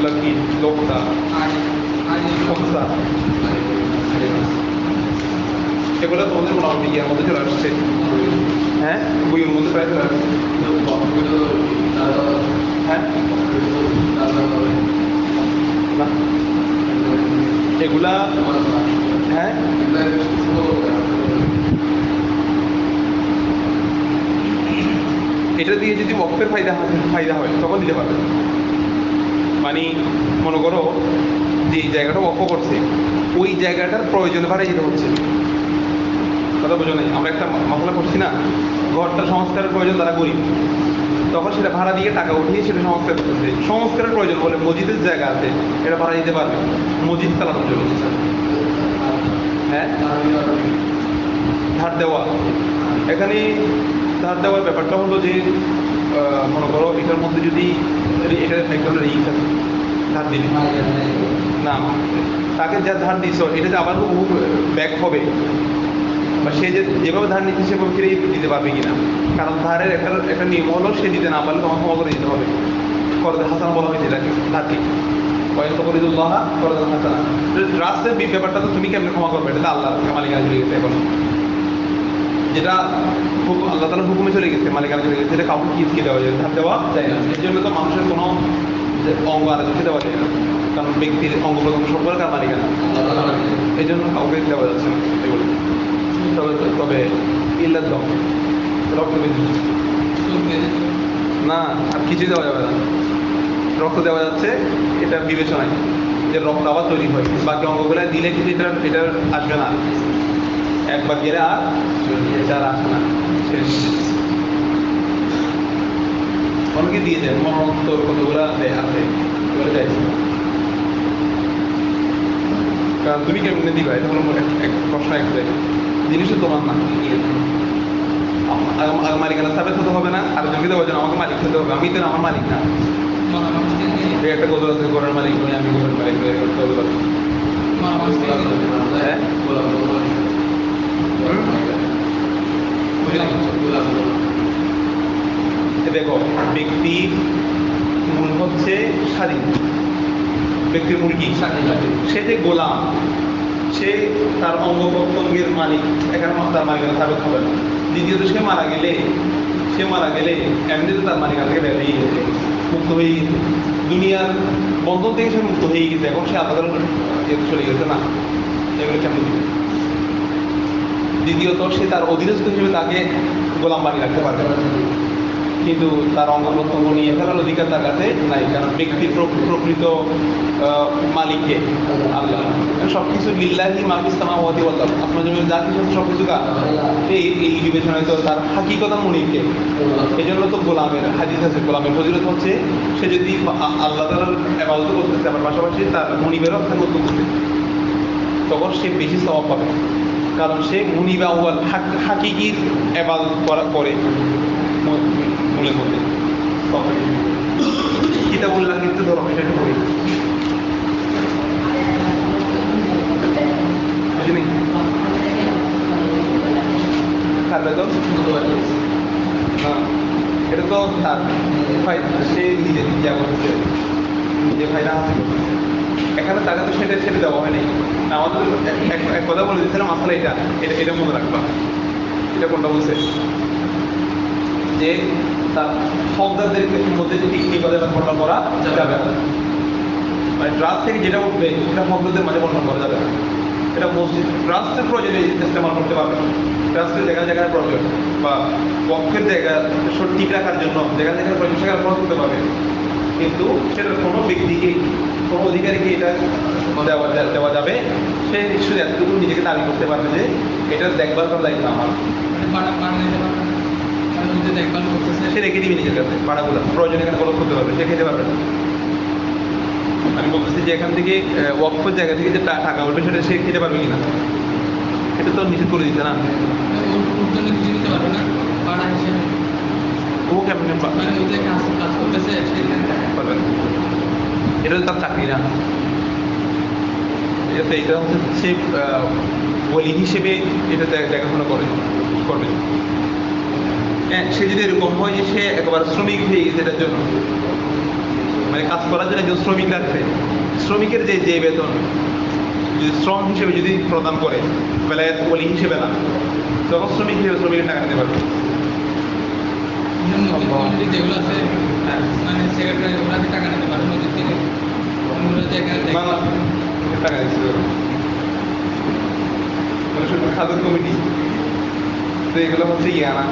লাকি লোকটা খমসা, এগুলো তোমাদের মোটামুটি ইয়ার মধ্যে চলে আসছে। হ্যাঁ, বইয়ের মধ্যে প্রায় চলে আসছে। হ্যাঁ, এগুলা হ্যাঁ এটা দিয়ে যদি ওয়াকফের ফায়দা হয় তখন দিতে পারবে। মানে মনে করো যে জায়গাটা ওয়াকফ করছে ওই জায়গাটার প্রয়োজনে ভাড়া যেতে হচ্ছে। কথা বোঝো নাই? আমরা একটা মশলা করছি না, ঘরটা সংস্কারের প্রয়োজন, তারা গরিব, তখন সেটা ভাড়া দিয়ে টাকা উঠিয়ে সেটা সংস্কার করতেছে। সংস্কারের প্রয়োজন বলে মসজিদের জায়গা আছে, এটা ভাড়া দিতে পারবে মসজিদ চালানোর জন্য। হ্যাঁ, ধার দেওয়া, এখানে ধার দেওয়ার ব্যাপারটা হলো যে মনে করো এটার মধ্যে যদি এটা এক ধরনের রিস্ক আছে, ধার দিলে না, তাকে যা ধার দিছ এটা যে আবার ব্যাক হবে, বা সে যেভাবে ধার নিচ্ছে সেভাবে ফিরে দিতে পারবে কিনা। কারণ ধারের একটা নিয়ম হলো সে দিতে না পারলে তোমার ক্ষমা করে দিতে হবে। করদে হাসান বলা হয়েছে এটাকে, ধারকে করিদুল্লাহ করদে হাসানা। রাস্তের ব্যাপারটা তো তুমি কেমন ক্ষমা করবে? এটা তো আল্লাহ মালিকানা চলে গেছে। এখন যেটা আল্লাহ তাআলার হুকুমে চলে গেছে, মালিকানা চলে গেছে, এটা কাউকে কি দেওয়া যায়? ধার দেওয়া যায় না। এর জন্য তো মানুষের কোনো অঙ্গ আর দেওয়া যায় না, কারণ ব্যক্তির অঙ্গ প্রত্যঙ্গ সবগুলো কার মালিকানা, এই জন্য কাউকে দেওয়া যাচ্ছে না এগুলো। তবে ইল্লাত দম, রক্ত না, আর কিছু দেওয়া যাবে না। রক্ত দেওয়া যাচ্ছে এটা বিবেচনায়, যে রক্ত আবার তৈরি হয়। বাকি অঙ্গগুলো দিলে কিন্তু এটা আসবে না, একবার গেলে আর এটা আসে না। অনেকে দিয়ে দেয় মরণোত্তর কতগুলো আছে এগুলো দেয়। কারণ তুমি কেমনে দিবা? এটা হলো এক প্রশ্ন। একটা জিনিসও তোমার না, মালিকানা সাবেত হতে হবে না, আর জমি দেওয়ার জন্য আমাকে মালিক হতে হবে। আমি তো আমার মালিক না। একটা গজল আছে, গোড়ার মালিক নয় আমি, গোড়ার মালিক নয়, গজল আছে। হ্যাঁ, দেখো ব্যক্তির মূল হচ্ছে স্বাধীন, ব্যক্তির মূল কি? সে যে গোলাম, সে তার অঙ্গ প্রত্যঙ্গের মালিক, এখানে তার মালিকানা সাবেত হবে না। দ্বিতীয়ত সে মারা গেলে এমনিতে তার মালিকানা থেকে বের হয়ে গেছে, মুক্ত হয়ে গেছে, দুনিয়ার বন্ধন থেকে সে মুক্ত হয়ে গেছে, এখন সে আলাদা চলে গেছে না, এগুলো কেমন দিবে। দ্বিতীয়ত সে তার অধীনস্থ হিসেবে তাকে গোলাম বানিয়ে রাখতে পারবে না, কিন্তু তার অঙ্গ প্রত্যঙ্গ নিয়ে ফেলার অধিকার তার কাছে নাই, কারণ ব্যক্তির প্রকৃত মালিককে আল্লাহ। সব কিছু লিল্লাহি মা ফিস সামাওয়াতি ওয়াল আরদ, আসমান জমিন যা কিছু সব কিছু কার, এই বিবেচনায় তো তার হাকিকতার মনিককে। এই জন্য তো গোলামের হাদিস আছে, গোলামের ফজিলত হচ্ছে সে যদি আল্লাহ তাআলার ইবাদত করতেছে আবার পাশাপাশি তার মনিবেরও খেদমত করতেছে, তখন সে বেশি সওয়াব পাবে, কারণ সে মুনিব আউয়াল হাকিকির ইবাদত করে মূলের মধ্যে। কিতাবুল্লাহ কিন্তু ধরো এটা একটু বলি, বুঝলি খাবে তো হ্যাঁ, এটা তো তার সে নিজে যা করছে, নিজে ফায়দা হাসিল করছে, এখানে তাকে তো সেটা দেওয়া হয়নি। আমাদের এক কথা বলে দিচ্ছিলাম আসলে এটা মনে রাখবা। এটা কোনটা বলছে যে তার হকদারদের মধ্যে যদি এই কথা বর্ণনা করা যাবে না, মানে ট্রাস্ট থেকে যেটা উঠবে সেটা হকদারদের মাঝে বর্ণনা করা যাবে না। এটা মসজিদ ট্রাস্টের প্রয়োজনে ইস্তেমাল করতে পারবে, ট্রাস্টের জায়গায় প্রয়োজন বা পক্ষের জায়গা ঠিক রাখার জন্য জায়গায় প্রয়োজন সেখানে খরচ করতে পারবে, কিন্তু সেটা কোনো ব্যক্তিকে কোনো অধিকারীকে এটা দেওয়া যাবে, সে শুধু এতটুকু নিজেকে দাবি করতে পারবে যে এটা দেখভাল করার দায়িত্ব আমার, সে রেখে দিবি নিজের কাছে পাড়াগুলো, প্রয়োজনে এখানে খরচ করতে পারবে, সে খেতে পারবে না। আমি বলতেছি যে এখান থেকে ওয়াকফের জায়গা থেকে যে টাকা উঠবে সেটা সে খেতে পারবে কিনা, এটা তো নিষেধ করে দিচ্ছে না। ও কেমন পারবেন, এটা তার চাকরি না, এটা হচ্ছে সে ওলি হিসেবে এটা দেখাশোনা করবে। হ্যাঁ, সে যদি এরকম হয় যে সে একেবারে শ্রমিক হয়ে গেছে এটার জন্য, মানে কাজ করার জন্য একজন শ্রমিক রাখছে, শ্রমিকের যে বেতন যদি শ্রম হিসেবে যদি প্রদান করে বেলায় ওলি হিসেবে না, তখন শ্রমিক হিসেবে শ্রমিকের টাকা দিতে পারবে। যেগুলো আছে মানে সেক্রেটারি ওরা টাকা নিতে পারে নদীর থেকে টাকা দিচ্ছে খাদ্য কমিটি, তো এগুলো হচ্ছে না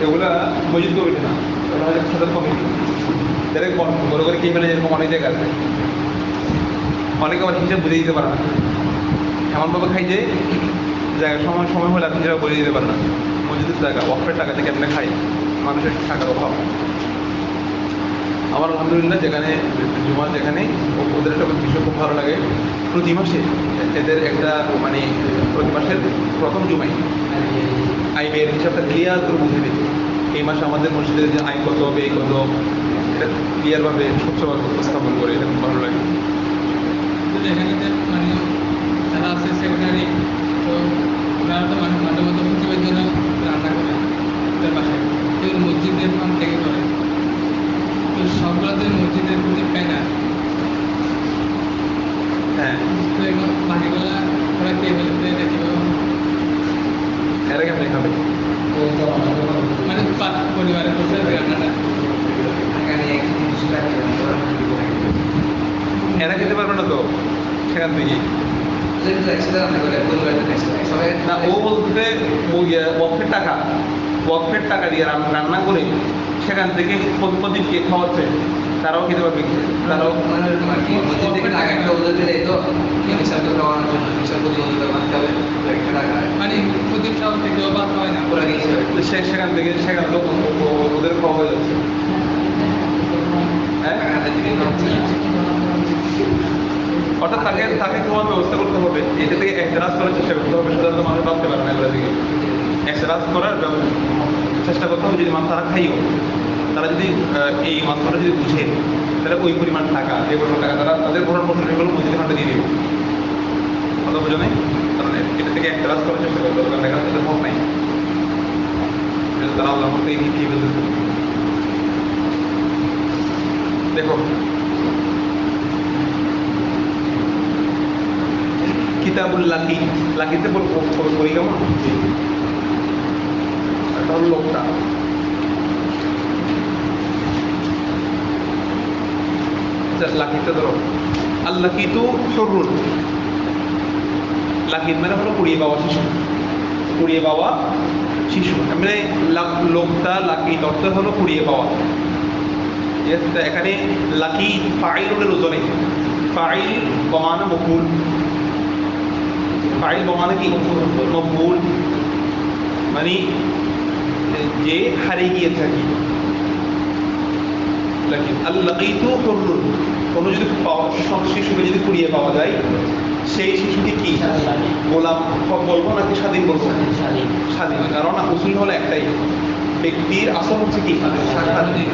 এগুলা মসজিদ কমিটি না, ওগুলো হচ্ছে খাদ্য কমিটি, যারা বড় করে কে ফেলে যেরকম অনেক জায়গা আছে, অনেকে আবার হিসাব বুঝে দিতে পারে না, এমনভাবে খাই যে জায়গা সময় হলে আপনি যারা বলে দিতে পারে না, মসজিদের টাকা ওয়াকফের টাকা থেকে এমনি খাই, মানুষের টাকার অভাব। আমার আলহামদুলিল্লাহ যেখানে জুমার যেখানে ওদের একটা বিষয় খুব ভালো লাগে, প্রতি মাসে এদের একটা মানে প্রতি মাসের প্রথম জুমাই আয় ব্যয়ের হিসাবটা ক্লিয়ার করে বুঝে দিই, এই মাসে আমাদের মসজিদের যে আয় কত ব্যয় কত, এটা ক্লিয়ারভাবে স্বচ্ছভাবে উপস্থাপন করে, এটা খুব ভালো লাগে। এখানে মানে যারা আছে সেক্রেটারি, তো ওনারা তো মানে মাঝে মধ্যে প্রতিবার জন্য রান্না করে তার বাসায়, এগুলো মসজিদের ফান্ড থেকে করে, তো সবগুলোতে মসজিদের প্রতি পায় না। হ্যাঁ, তো এখন বাকিগুলো ওরা কে ফেলতে এরা কেমন খাবে, মানে পরিবারের বসে রান্নাটা এরা খেতে পারবে না তো সেখান থেকে না, ও বলতে ওয়াকফের টাকা দিয়ে রান্না করে সেখান থেকে প্রদীপকে খাওয়াচ্ছে, তারাও খেতে পারবে, তারাও মানে প্রদীপটাও থেকে বাদ হয় না, সেখান থেকে ওদের খাওয়া হয়ে যাচ্ছে। হ্যাঁ, অর্থাৎ তাকে তোমার ব্যবস্থা করতে হবে, এটা থেকে এহতেরাজ করার চেষ্টা করতে হবে, সাধারণত মানুষ ভাবতে পারে না এগুলো থেকে এহতেরাজ করার চেষ্টা করতে হবে। যদি তারা খাইও, তারা যদি এই মাত্রাটা যদি বুঝে, তাহলে ওই পরিমাণ টাকা যে পরিমাণ টাকা তারা তাদের ভরণ পোষণ এগুলো মসজিদে ফান্ডে দিয়ে দেবে, কথা বোঝো নাই? কারণ এটা থেকে এহতেরাজ করার চেষ্টা করতে হবে, কারণ দেখা যাচ্ছে হক নাই, তারা আল্লাহ মতো এই কি বলতেছে। দেখো কিতাবুল লাকিত, লাকিতে পড়ি কেমন? এটা হলো লোকটা। লাকিতে ধরো আল্লাকিতু হুররুন, লাকিত মানে হলো কুড়িয়ে পাওয়া শিশু, কুড়িয়ে পাওয়া শিশু মানে লোকটা লাকিত অর্থ হলো কুড়িয়ে পাওয়া। এখানে লাকি ফাইলের ওজনে, ফাইল বমানা মফুল, ফাইল বমানা কি মফুল, মানে যে হারিয়ে গিয়ে থাকি। লাকি আল্লাকিতু হুররুন, কোনো যদি শিশুকে যদি কুড়িয়ে পাওয়া যায় সেই শিশুকে কি গোলাম বলবো নাকি স্বাধীন বলবো? স্বাধীন। কারণ উসুল হলো একটাই, ব্যক্তির আসল হচ্ছে কি স্বাধীন।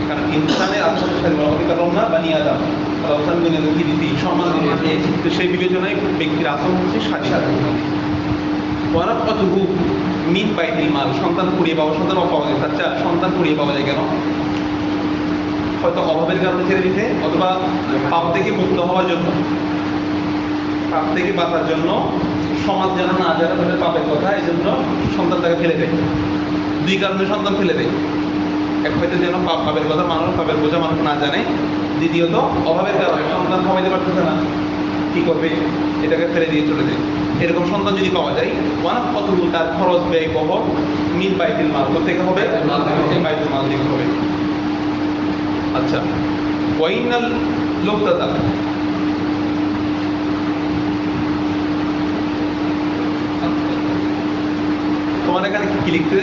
কারণ ইনসানের আসল স্বাধীন কারণ না বানি আদম সম্মান দিয়েছে, তো সেই বিবেচনায় ব্যক্তির আসল হচ্ছে স্বাধীন। ওয়ারাকাতুহু মিন বাইতিল মাল, সন্তান কুড়িয়ে পাওয়া, সন্তান পাওয়া যায়। আচ্ছা সন্তান কুড়িয়ে পাওয়া যায় কেন? হয়তো অভাবের কারণে ছেড়ে দিতে, অথবা পাপ থেকে মুক্ত হওয়ার জন্য, পাপ থেকে বাঁচার জন্য, সমাজ যেন না জানে তাদের পাপের কথা, এই জন্য সন্তানটাকে ফেলে দেয়। দুই কারণে সন্তান ফেলে দেয়, এক হয়তো যেন পাপের কথা মানুষ, পাপের বোঝা মানুষ না জানে, দ্বিতীয়ত অভাবের কারণে সন্তান খাওয়াইতে পারতেছে না, কি করবে, এটাকে ফেলে দিয়ে চলে যায়। এরকম সন্তান যদি পাওয়া যায়, ওয়ানাফ কতটুকু তার খরচ ব্যয় বহর মিন বাইতুল মাল থেকে হবে, বাইতুল মাল থেকে হবে। আচ্ছা ওয়াইনাল লোকদাতা, তোমার এখানে কি লিখতে?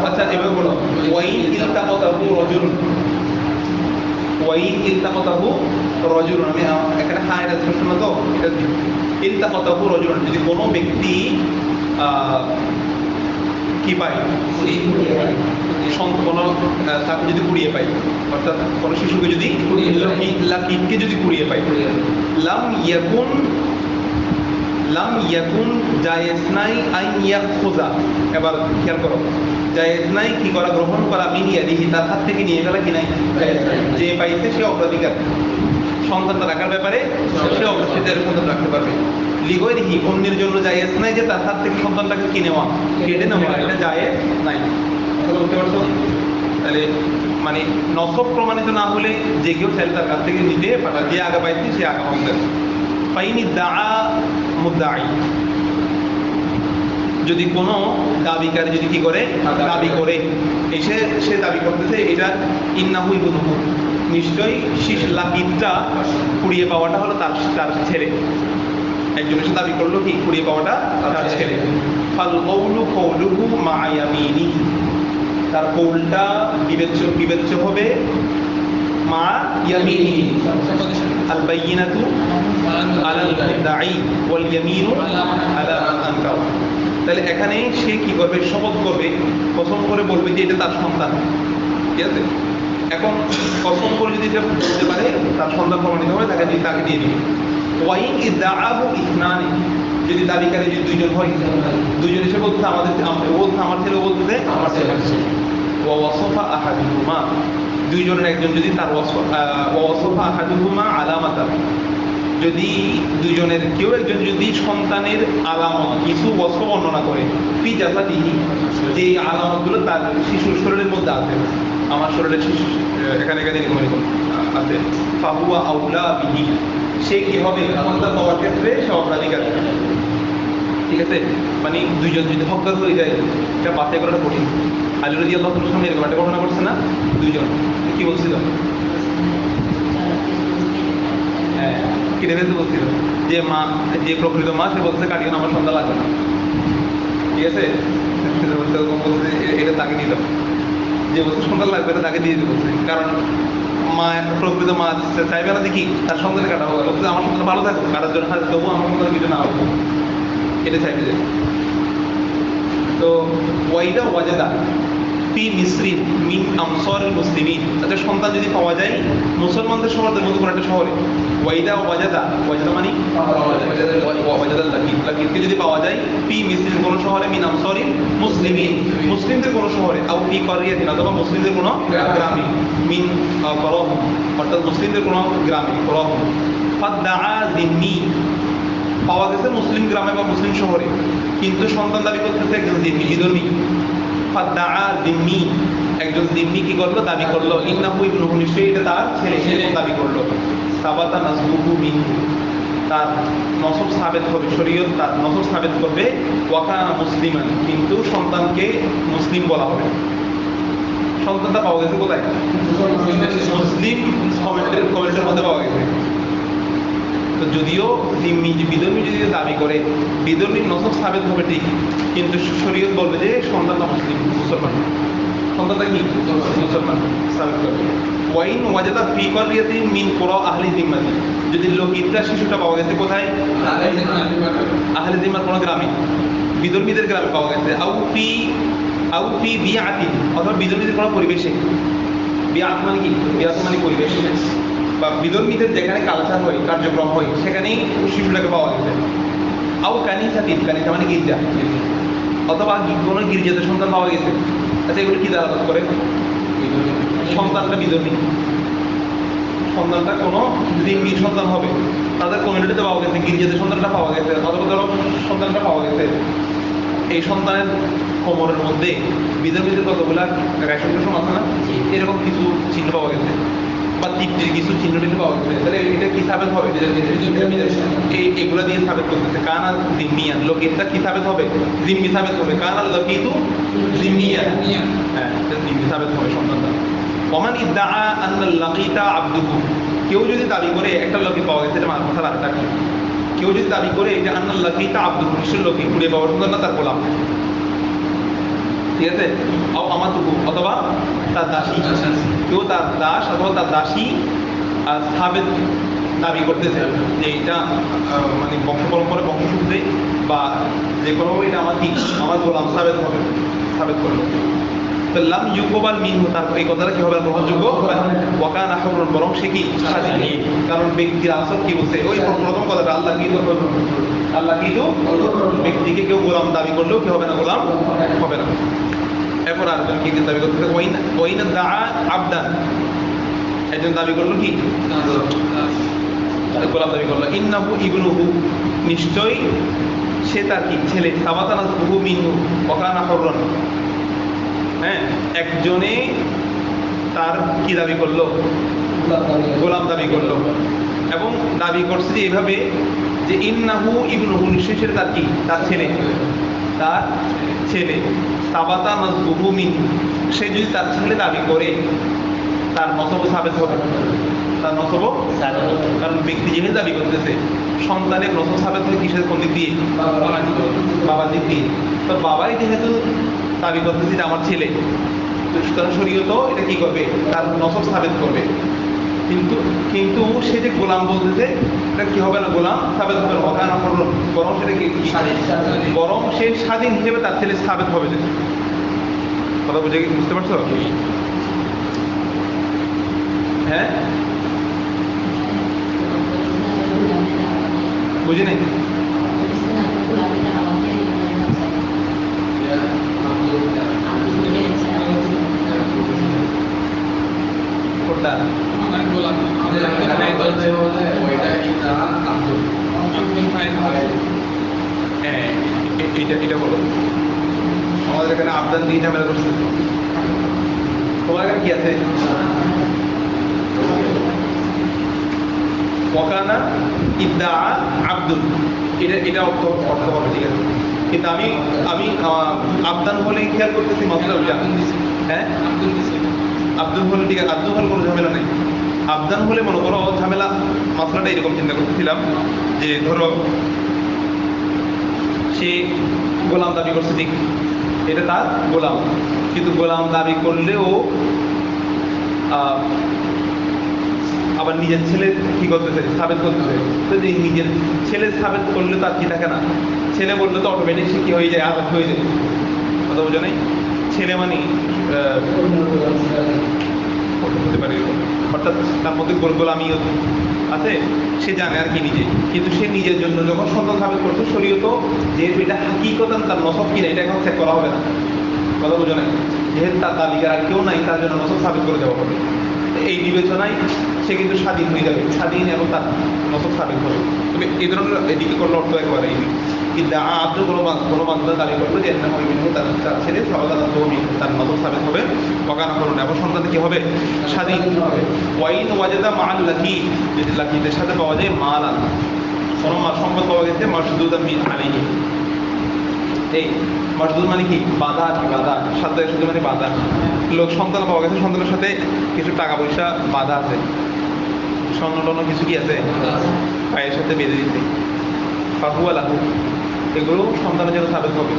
আচ্ছা এবার বলো ওয়াইন ইলতাকাতাহু রাজুলুন, ওয়াইন ইলতাকাতাহু রাজুলুন, আমি এখানে হায়ের প্রশ্ন তো এটা ইলতাকাতাহু রাজুলুন, যদি কোনো ব্যক্তি কি পায়, কোনো তাকে যদি কুড়িয়ে পায়, অর্থাৎ কোনো শিশুকে যদি লাকিতকে যদি কুড়িয়ে পায়, লাম ইয়াকুন, লাম ইয়াকুন জায়েজ নাই আইন ইয়াখুযা, এবার খেয়াল করো, জায়েজ নাই কি করা, গ্রহণ করা, মিন ইয়াদিহি তার হাত থেকে নিয়ে গেলা কি নাই, যে পাইছে সে অগ্রাধিকার, সন্তানটা রাখার ব্যাপারে সে অবশ্যই সন্তান রাখতে পারবে। লিগয়রিহি অন্যের জন্য জায়েজ নাই যে তার হাত থেকে সন্তানটাকে কিনে নেওয়া, কেটে নেওয়া, এটা জায়েজ নাই। বুঝতে পারছো? তাহলে মানে নসব প্রমাণিত না হলে যে কেউ চাইলে তার কাছ থেকে নিতে পারে, যে আগে পাইছে সে আগে হবে। ফাইনি দাআ মুদ্দাঈ, যদি কোনো দাবিকারী যদি কি করে, দাবি করে, এসে সে দাবি করতেছে এটা ইন্নাহু ইবনুহু, নিশ্চয়ই শীষ লাকিতটা কুড়িয়ে পাওয়াটা হলো তার ছেলে। একজন এসে দাবি করলো কি কুড়িয়ে পাওয়াটা তার ছেলে। ফাল কওলু কওলুহু মা ইয়ামিনিহি, তার কওলটা বিবেচ্য হবে মা ইয়ামিনিহি, আল বাইয়িনাতু আলাল মুদ্দাঈ ওয়াল ইয়ামিনু আলা মান আনকার। তাহলে এখানে সে কি করবে, শপথ করবে, কসম করে বলবে যে এটা তার সন্তান, ঠিক আছে। এখন কসম করে যদি এটা বলতে পারে তার সন্তান প্রমাণিত হবে, তাকে দিয়ে দিবে। ওয়াইন ইদআহু ইসনানি, যদি দাবিকারী যদি দুইজন হয়, দুইজন এসে বলতে আমার ছেলে, বলতে আমার ছেলে, ওয়া ওয়াসাফা আহাদুহুমা, দুইজনের একজন যদি তার ওয়াসাফা আহাদুহুমা আলামাতান, যদি দুইজনের কেউ একজন যদি সন্তানের আলামত কিছু ওয়াসফ বর্ণনা করে, ফি জাসাদিহি, যে আলামতগুলো তার শিশুর শরীরের মধ্যে আছে, আমার শরীরের শিশু এখানে মনে আছে, ফাহুয়া আউলা বিহি, সে কি হবে সন্তান পাওয়ার ক্ষেত্রে সে অগ্রাধিকার, ঠিক আছে। মানে দুইজন যদি হকদার হয়ে যায়, এটা বাছাই করাটা কঠিন। আলী রাদিয়াল্লাহু তাআলার সামনে এরকম একটা ঘটনা ঘটছে না, দুইজন কি বলছিল, হ্যাঁ কিনে ফেলতে বলছিল, যে মা, যে প্রকৃত মা সে বলছে কাটিয়ে আমার সন্তান লাগবে না, ঠিক আছে, বলছে এটা তাকে দিল, যে বলছে সন্তান লাগবে না তাকে দিয়ে দিতে বলছে, কারণ মা প্রকৃত মা চাইবে না দেখি তার সন্তানের কাটা হবে, বলছে আমার সন্তান ভালো থাকবে, কাটার জন্য তবু আমার সন্তান কিছু না হবে, এটা চাইবে যে। তো ওয়াইদা ওয়াজাদা ফি মিসরিন মিন আমসারিল মুসলিমিন, তাদের সন্তান যদি পাওয়া যায় মুসলমানদের শহরের মধ্যে কোনো একটা শহরে, ওয়াইদা ওয়াজাদা, ওয়াজাদা মানে ওয়াজাদাল লাকিতকে যদি পাওয়া যায় ফি মিসলিন কোন শহরে, মিন আমসারিল মুসলিমিন মুসলিমদের কোন শহরে, আও ফি ক্বরিয়াতিন অথবা মুসলিমদের কোন গ্রামে, মিন করহ অর্থাৎ মুসলিমদের কোন গ্রামে, করহ ফাদআ যিম্মি পাওয়া গেছে মুসলিম গ্রামে বা মুসলিম শহরে, কিন্তু সন্তান দাবি করতেছে একজন যিম্মি বিধর্মী। ফাদআ যিম্মি একজন যিম্মি কি করলো, দাবি করলো, ইন্নাহু ইবনুহু নিশ্চয়ই এটা তার ছেলে, ছেলে দাবি করলো। সাবাতা নাসবুহু মিনহু তার নসব সাবেত হবে, শরীয়ত তার নসব সাবেত করবে, ওয়াকানা মুসলিমান কিন্তু সন্তানকে মুসলিম বলা হবে। সন্তানটা পাওয়া গেছে কোথায়? মুসলিম কমেন্টের মধ্যে পাওয়া গেছে। তো যদিও জিম্মি বিধর্মী যদি দাবি করে, বিধর্মীর নসব সাবেত হবে ঠিক, কিন্তু শরীয়ত বলবে যে সন্তানটা মুসলিম, মুসলমান, সন্তানটা কি মুসলমান সাবেত করবে। ওয়াইন ওয়াজাদা ফি ক্বরিয়াতিন মিন কুরা আহলি জিম্মাতি যদি লোকিতরা শিশুটা পাওয়া গেছে কোথায়? আহলি জিম্মার কোন গ্রামে, বিধর্মীদের গ্রামে পাওয়া গেছে। আউ ফি বিআতিন অথবা বিধর্মীদের কোন পরিবেশে, বিআত মানে কি? বিআত মানে পরিবেশ, বা বিধর্মীদের যেখানে কালচার হয়, কার্যক্রম হয়, সেখানেই শিশুটাকে পাওয়া গেছে। আউ কানিসাতিন, কানিসা মানে গির্জা, অথবা কোনো গির্জাতে সন্তান পাওয়া গেছে। আচ্ছা এগুলো কি দ্বারা করে? সন্তানটা বিধর্মী, সন্তানটা কোনো জিম্মির সন্তান হবে, তাদের কমিউনিটিতে পাওয়া গেছে, গির্জাতে সন্তানটা পাওয়া গেছে, অথবা ধরো সন্তানটা পাওয়া গেছে। এই সন্তানের কোমরের মধ্যে বিধর্মীদের কতগুলা রেশন টেশন আছে না, এরকম কিছু চিহ্ন পাওয়া গেছে, বা তীব্রের কিছু চিহ্ন টিহ্ন পাওয়া গেছে। তাহলে এটা কি সাবেত হবে? এগুলো দিয়ে সাবেত করতেছে। কানা জিম্মিয়ান, লোকিতটা কি সাবেত হবে? জিম্মি সাবেত হবে। কানা লোকিতু জিম্মিয়ান, হ্যাঁ এটা জিম্মি সাবেত হবে সন্তানটা। ওমান ইদ্দাআ আন্নাল লাকিতা আবদুহু কেউ যদি দাবি করে, একটা লোকি পাওয়া গেছে, এটা মাথার আরেকটা, কেউ যদি দাবি করে এটা আন্নাল লাকিতা আবদুহু নিশ্চয় লোকি কুড়িয়ে পাওয়ার সন্তানটা তার গোলাম, ঠিক আছে? আমাতুহু অথবা তার দাসী, কেউ তার দাস অথবা তার দাসী সাবেত দাবি করতেছে যে এটা মানে বংশ পরম্পরা বংশসূত্রে বা যে কোনোভাবে এটা আমার কি, আমার গোলাম সাবেত হবে, সাবেত করবে। তো লাম ইউকবাল মিনহু তার এই কথাটা কি হবে? গ্রহণযোগ্য হবে না। ওয়াকানা হুরুন বরং সে কি স্বাধীন, কারণ ব্যক্তির আসল কি বলছে ওই প্রথম কথাটা, আল্লাহ কিন্তু ব্যক্তিকে কেউ গোলাম দাবি করলেও কি হবে না? গোলাম হবে না। এরপর আরেকজন কি দাবি করতে ওয়াইন দাআ আবদান একজন দাবি করলো কি গোলাম দাবি করলো, ইন্নাহু ইবনুহু নিশ্চয়ই সে তার কি ছেলে, সাবাতা নাসবুহু মিনহু ওয়াকানা হুরুন হ্যাঁ একজনে তার কি দাবি করলো? গোলাম দাবি করলো, এবং দাবি করছে যে এইভাবে যে ইন্নাহু ইবনুহু নিশ্চয়ই সেটা তার কি, তার ছেলে, তার ছেলে। সাবাতা নাসবুহু মিনহু সে যদি তার ছেলে দাবি করে তার নসব সাবেত হবে, তার নসব, কারণ ব্যক্তি যেহেতু দাবি করতেছে সন্তানের নসব সাবেত হয় কিসের, কোন দিক দিয়ে? বাবার দিক দিয়ে। তো বাবাই যেহেতু দাবি করতেছে যে আমার ছেলে, তো সুতরাং শরীয়তও এটা কি করবে? তার নসব সাবেত করবে। কিন্তু সে যে গোলাম বলতেছে এটা কি হবে না? গোলাম সাবেত হবে না, বরং সেটা কি, বরং সে স্বাধীন হিসেবে তার ছেলে সাবেত হবে। কথা বুঝতে পারছো? হ্যাঁ বুঝি নাই। কোনটা? হ্যাঁ এটা বলো। আমাদের এখানে আবদান দিয়ে ঝামেলা করছে। তোমার এখানে কি আছে? ওয়াকানা ইদ্দাআ আব্দুল, এটা অর্থ হবে, ঠিক আছে। কিন্তু আমি আবদান হলে খেয়াল করতেছি মাত্রা ওইটা, হ্যাঁ আব্দুল হলে ঠিক আছে, আব্দুল হলে কোনো ঝামেলা নেই। আবদান হলে মনে করো ঝামেলা, মাত্রাটা এরকম চিন্তা করতেছিলাম যে ধরো সে গোলাম দাবি করছে, ঠিক এটা তার গোলাম, কিন্তু গোলাম দাবি করলেও আবার নিজের ছেলে কি করতেছে? সাবেত করতেছে। তো নিজের ছেলে সাবেত করলে তার কি থাকে না? ছেলে বললে তো অটোমেটিক সে কি হয়ে যায়? আজাদ হয়ে যায়। কথা বোঝা নাই? ছেলে মানে হতে পারে, অর্থাৎ তার মধ্যে গোলামি আছে, সে জানে আর কি নিজে, কিন্তু সে নিজের জন্য যখন সন্তান সাবেত করছে শরীয়ত যেহেতু এটা হাকিকতান তার নসব কিনা এটা এখন চেক করা হবে না, কথা বুঝো নাই, যেহেতু তার তালিকার আর কেউ নাই তার জন্য নসব সাবিত করে দেওয়া হবে। এই বিবেচনায় সে কিন্তু স্বাধীন হয়ে যাবে, স্বাধীন এবং তার নসব সাবিত হবে। তবে এই ধরনের এদিকে করলে অর্থ একবারে কিন্তু আব্দ কোনো বান্ধব দাবি করলো যে এমন হবে কিন্তু তার ছেলে সবাই তার নসব সাবিত হবে, অজ্ঞান করুন এবং সন্তান কি হবে স্বাধীন হবে। ওয়াইন ওয়াজেদা মাল লাকি, যদি লাকিদের সাথে পাওয়া যায় মাল আন কোনো সম্পদ পাওয়া গেছে মাসদুদা মিন আলাইহি, এই মাসদুদ মানে কি বাধা আর কি, বাধা সাথে সাথে মানে বাধা, লোক সন্তান পাওয়া গেছে সন্তানের সাথে কিছু টাকা পয়সা বাধা আছে, স্বর্ণ কিছু কি আছে পায়ের সাথে বেঁধে দিতে, ফাহুয়া লাহু, এগুলো সন্তানের জন্য সাবেত হবে,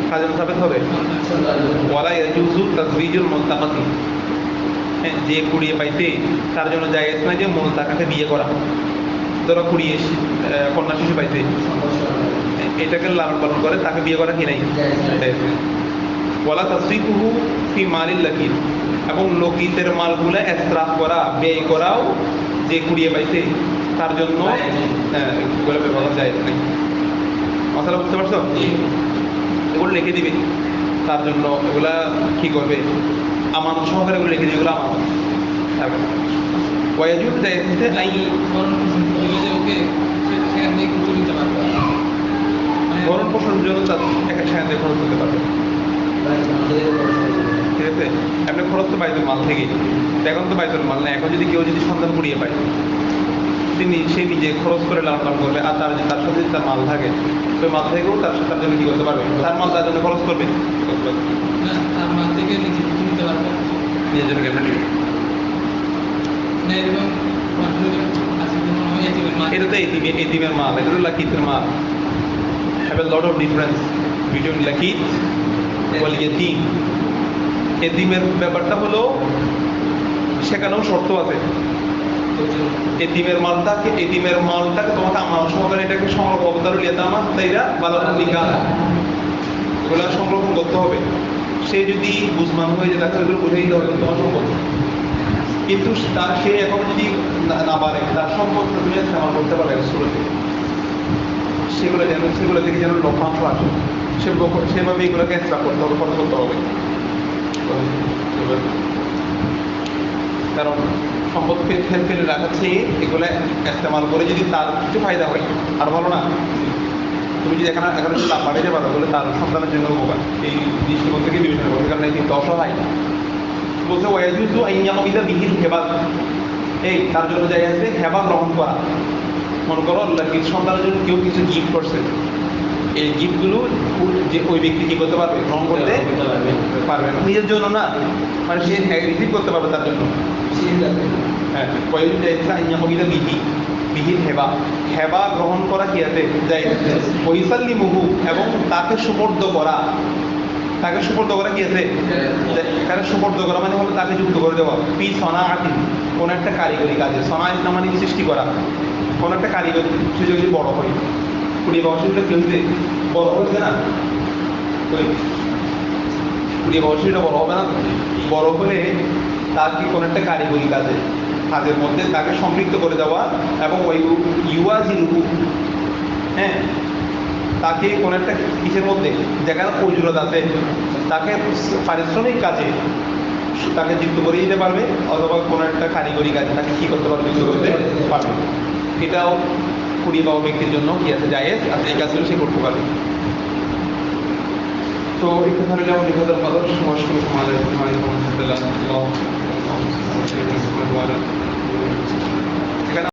কার জন্য সাবেত হবে, ওয়ালা ইয়াজুজু তাজওয়ীজুল মুনতাকাতি, যে কুড়িয়ে পাইতে তার জন্য জায়েজ না যে মুনতাকাকে বিয়ে করা, ধরো কুড়িয়ে কন্যা শিশু পাইতে এটাকে লালন পালন করে তাকে বিয়ে করা কি নাই, ওয়ালা তাসরিফুহু ফি মালিল লাকিন, এবং লকিতের মালগুলো ইসরাফ করা ব্যয় করাও যে কুড়িয়ে পাইছে তার জন্য এগুলো ব্যবহার যায় নাই। মশলা বুঝতে পারছো, এগুলো লিখে দিবে তার জন্য, এগুলা কি করবে আমানত সহকারে এগুলো লিখে দিবে, এগুলো আমানত। ওয়াজুব জায়েজে আই ভরণ পোষণের জন্য তার এক সেখান থেকে খরচ করতে পারবে, ঠিক আছে, আপনি খরচ তো বাইতুল মাল থেকে, এখন তো বাইতুল মাল না, এখন যদি কেউ যদি সন্তান কুড়িয়ে পায় সে নিজে খরচ করে লালন পালন করবে, আর তার সাথে তার মাল থাকে ওই মাল থেকেও তার জন্য কি করতে পারবে, তার মাল তার জন্য খরচ করবে, নিজের জন্য কেমন নেবে, এটা তো এতিমের মাল, এটা তো লাকিতের মাল। Have a lot of difference between লাকিত ওয়াল ইয়াতীম। এতিমের ব্যাপারটা হলো সেখানেও শর্ত আছে, এতিমের মালটাকে তোমাকে আমার সহকারে এটাকে সংরক্ষণ অবতার লিয়াতামা তাইরা বালাতুল নিকাহ এগুলো সংরক্ষণ করতে হবে। সে যদি বুঝমান হয়ে যায় তাকে এগুলো বুঝে দিতে হবে তোমার সম্পদ, কিন্তু সে এখন যদি না পারে তার সম্পদ তুমি ইস্তেমাল করতে পারে শুরুতে, সেগুলো থেকে যেন লভ্যাংশ আসে সেভাবে এগুলোকে ইসরাফ করতে হবে, খরচ করতে হবে। কারণ সম্পদ ফেলে রাখার চেয়ে এগুলো ইস্তেমাল করে যদি তার কিছু ফায়দা হয় আর ভালো না, তুমি যদি এখানে যদি লাভ বাড়াইতে পারো বলে তার সন্তানের জন্য উপকার, এই দৃষ্টিকোণ থেকে বিবেচনা করবে, কারণ এই অসহায় বলছে ওয়াজুজু আইয়ামিদা বিহিল হেবা, এই তার জন্য যাই আছে হেবা গ্রহণ করা। মনে করো আল্লাহর সন্তানের জন্য কেউ কিছু গিফট করছে, এই গিফটগুলো যে ওই ব্যক্তি কি করতে পারবে, গ্রহণ করতে পারবে না, নিজের জন্য না, মানে সে রিসিভ করতে পারবে তার জন্য। হ্যাঁ ওয়াজুজু বিহিল হেবা, হেবা গ্রহণ করা কি আছে যাই ওইসাল্লি মুহু, এবং তাকে সুপর্দ করা, তাকে সুপর্দ করা কি আছে, এখানে সুপর্দ করা মানে হলো তাকে যুক্ত করে দেওয়া, পি সনাআতি কোন একটা কারিগরি কাজে, সনাআত মানে সৃষ্টি করা, কোন একটা কারিগরি সে যদি বড় হয়, কুড়ি বছরটা কি হইতে বড় হয়েছে না, কুড়ি বছরটা বড় হবে না, বড় হলে তাকে কোন একটা কারিগরি কাজের মধ্যে তাকে সম্পৃক্ত করে দেওয়া, এবং ওই ইউয়াজিরুহু, হ্যাঁ তাকে কোন একটা কিসের মধ্যে যেখানে প্রজুরত আছে তাকে পারিশ্রমিক কাজে তাকে যুক্ত করে দিতে পারবে, অথবা কোনো একটা কারিগরি কাজে তাকে কী করতে পারবে, যুক্ত করতে পারবে। এটাও কুড়িয়ে পাওয়া ব্যক্তির জন্য কি আছে জায়েজ, আর এই কাজগুলো সে করতে পারবে। তো একটু ধরে যেমন নিহতের পদর সমাজ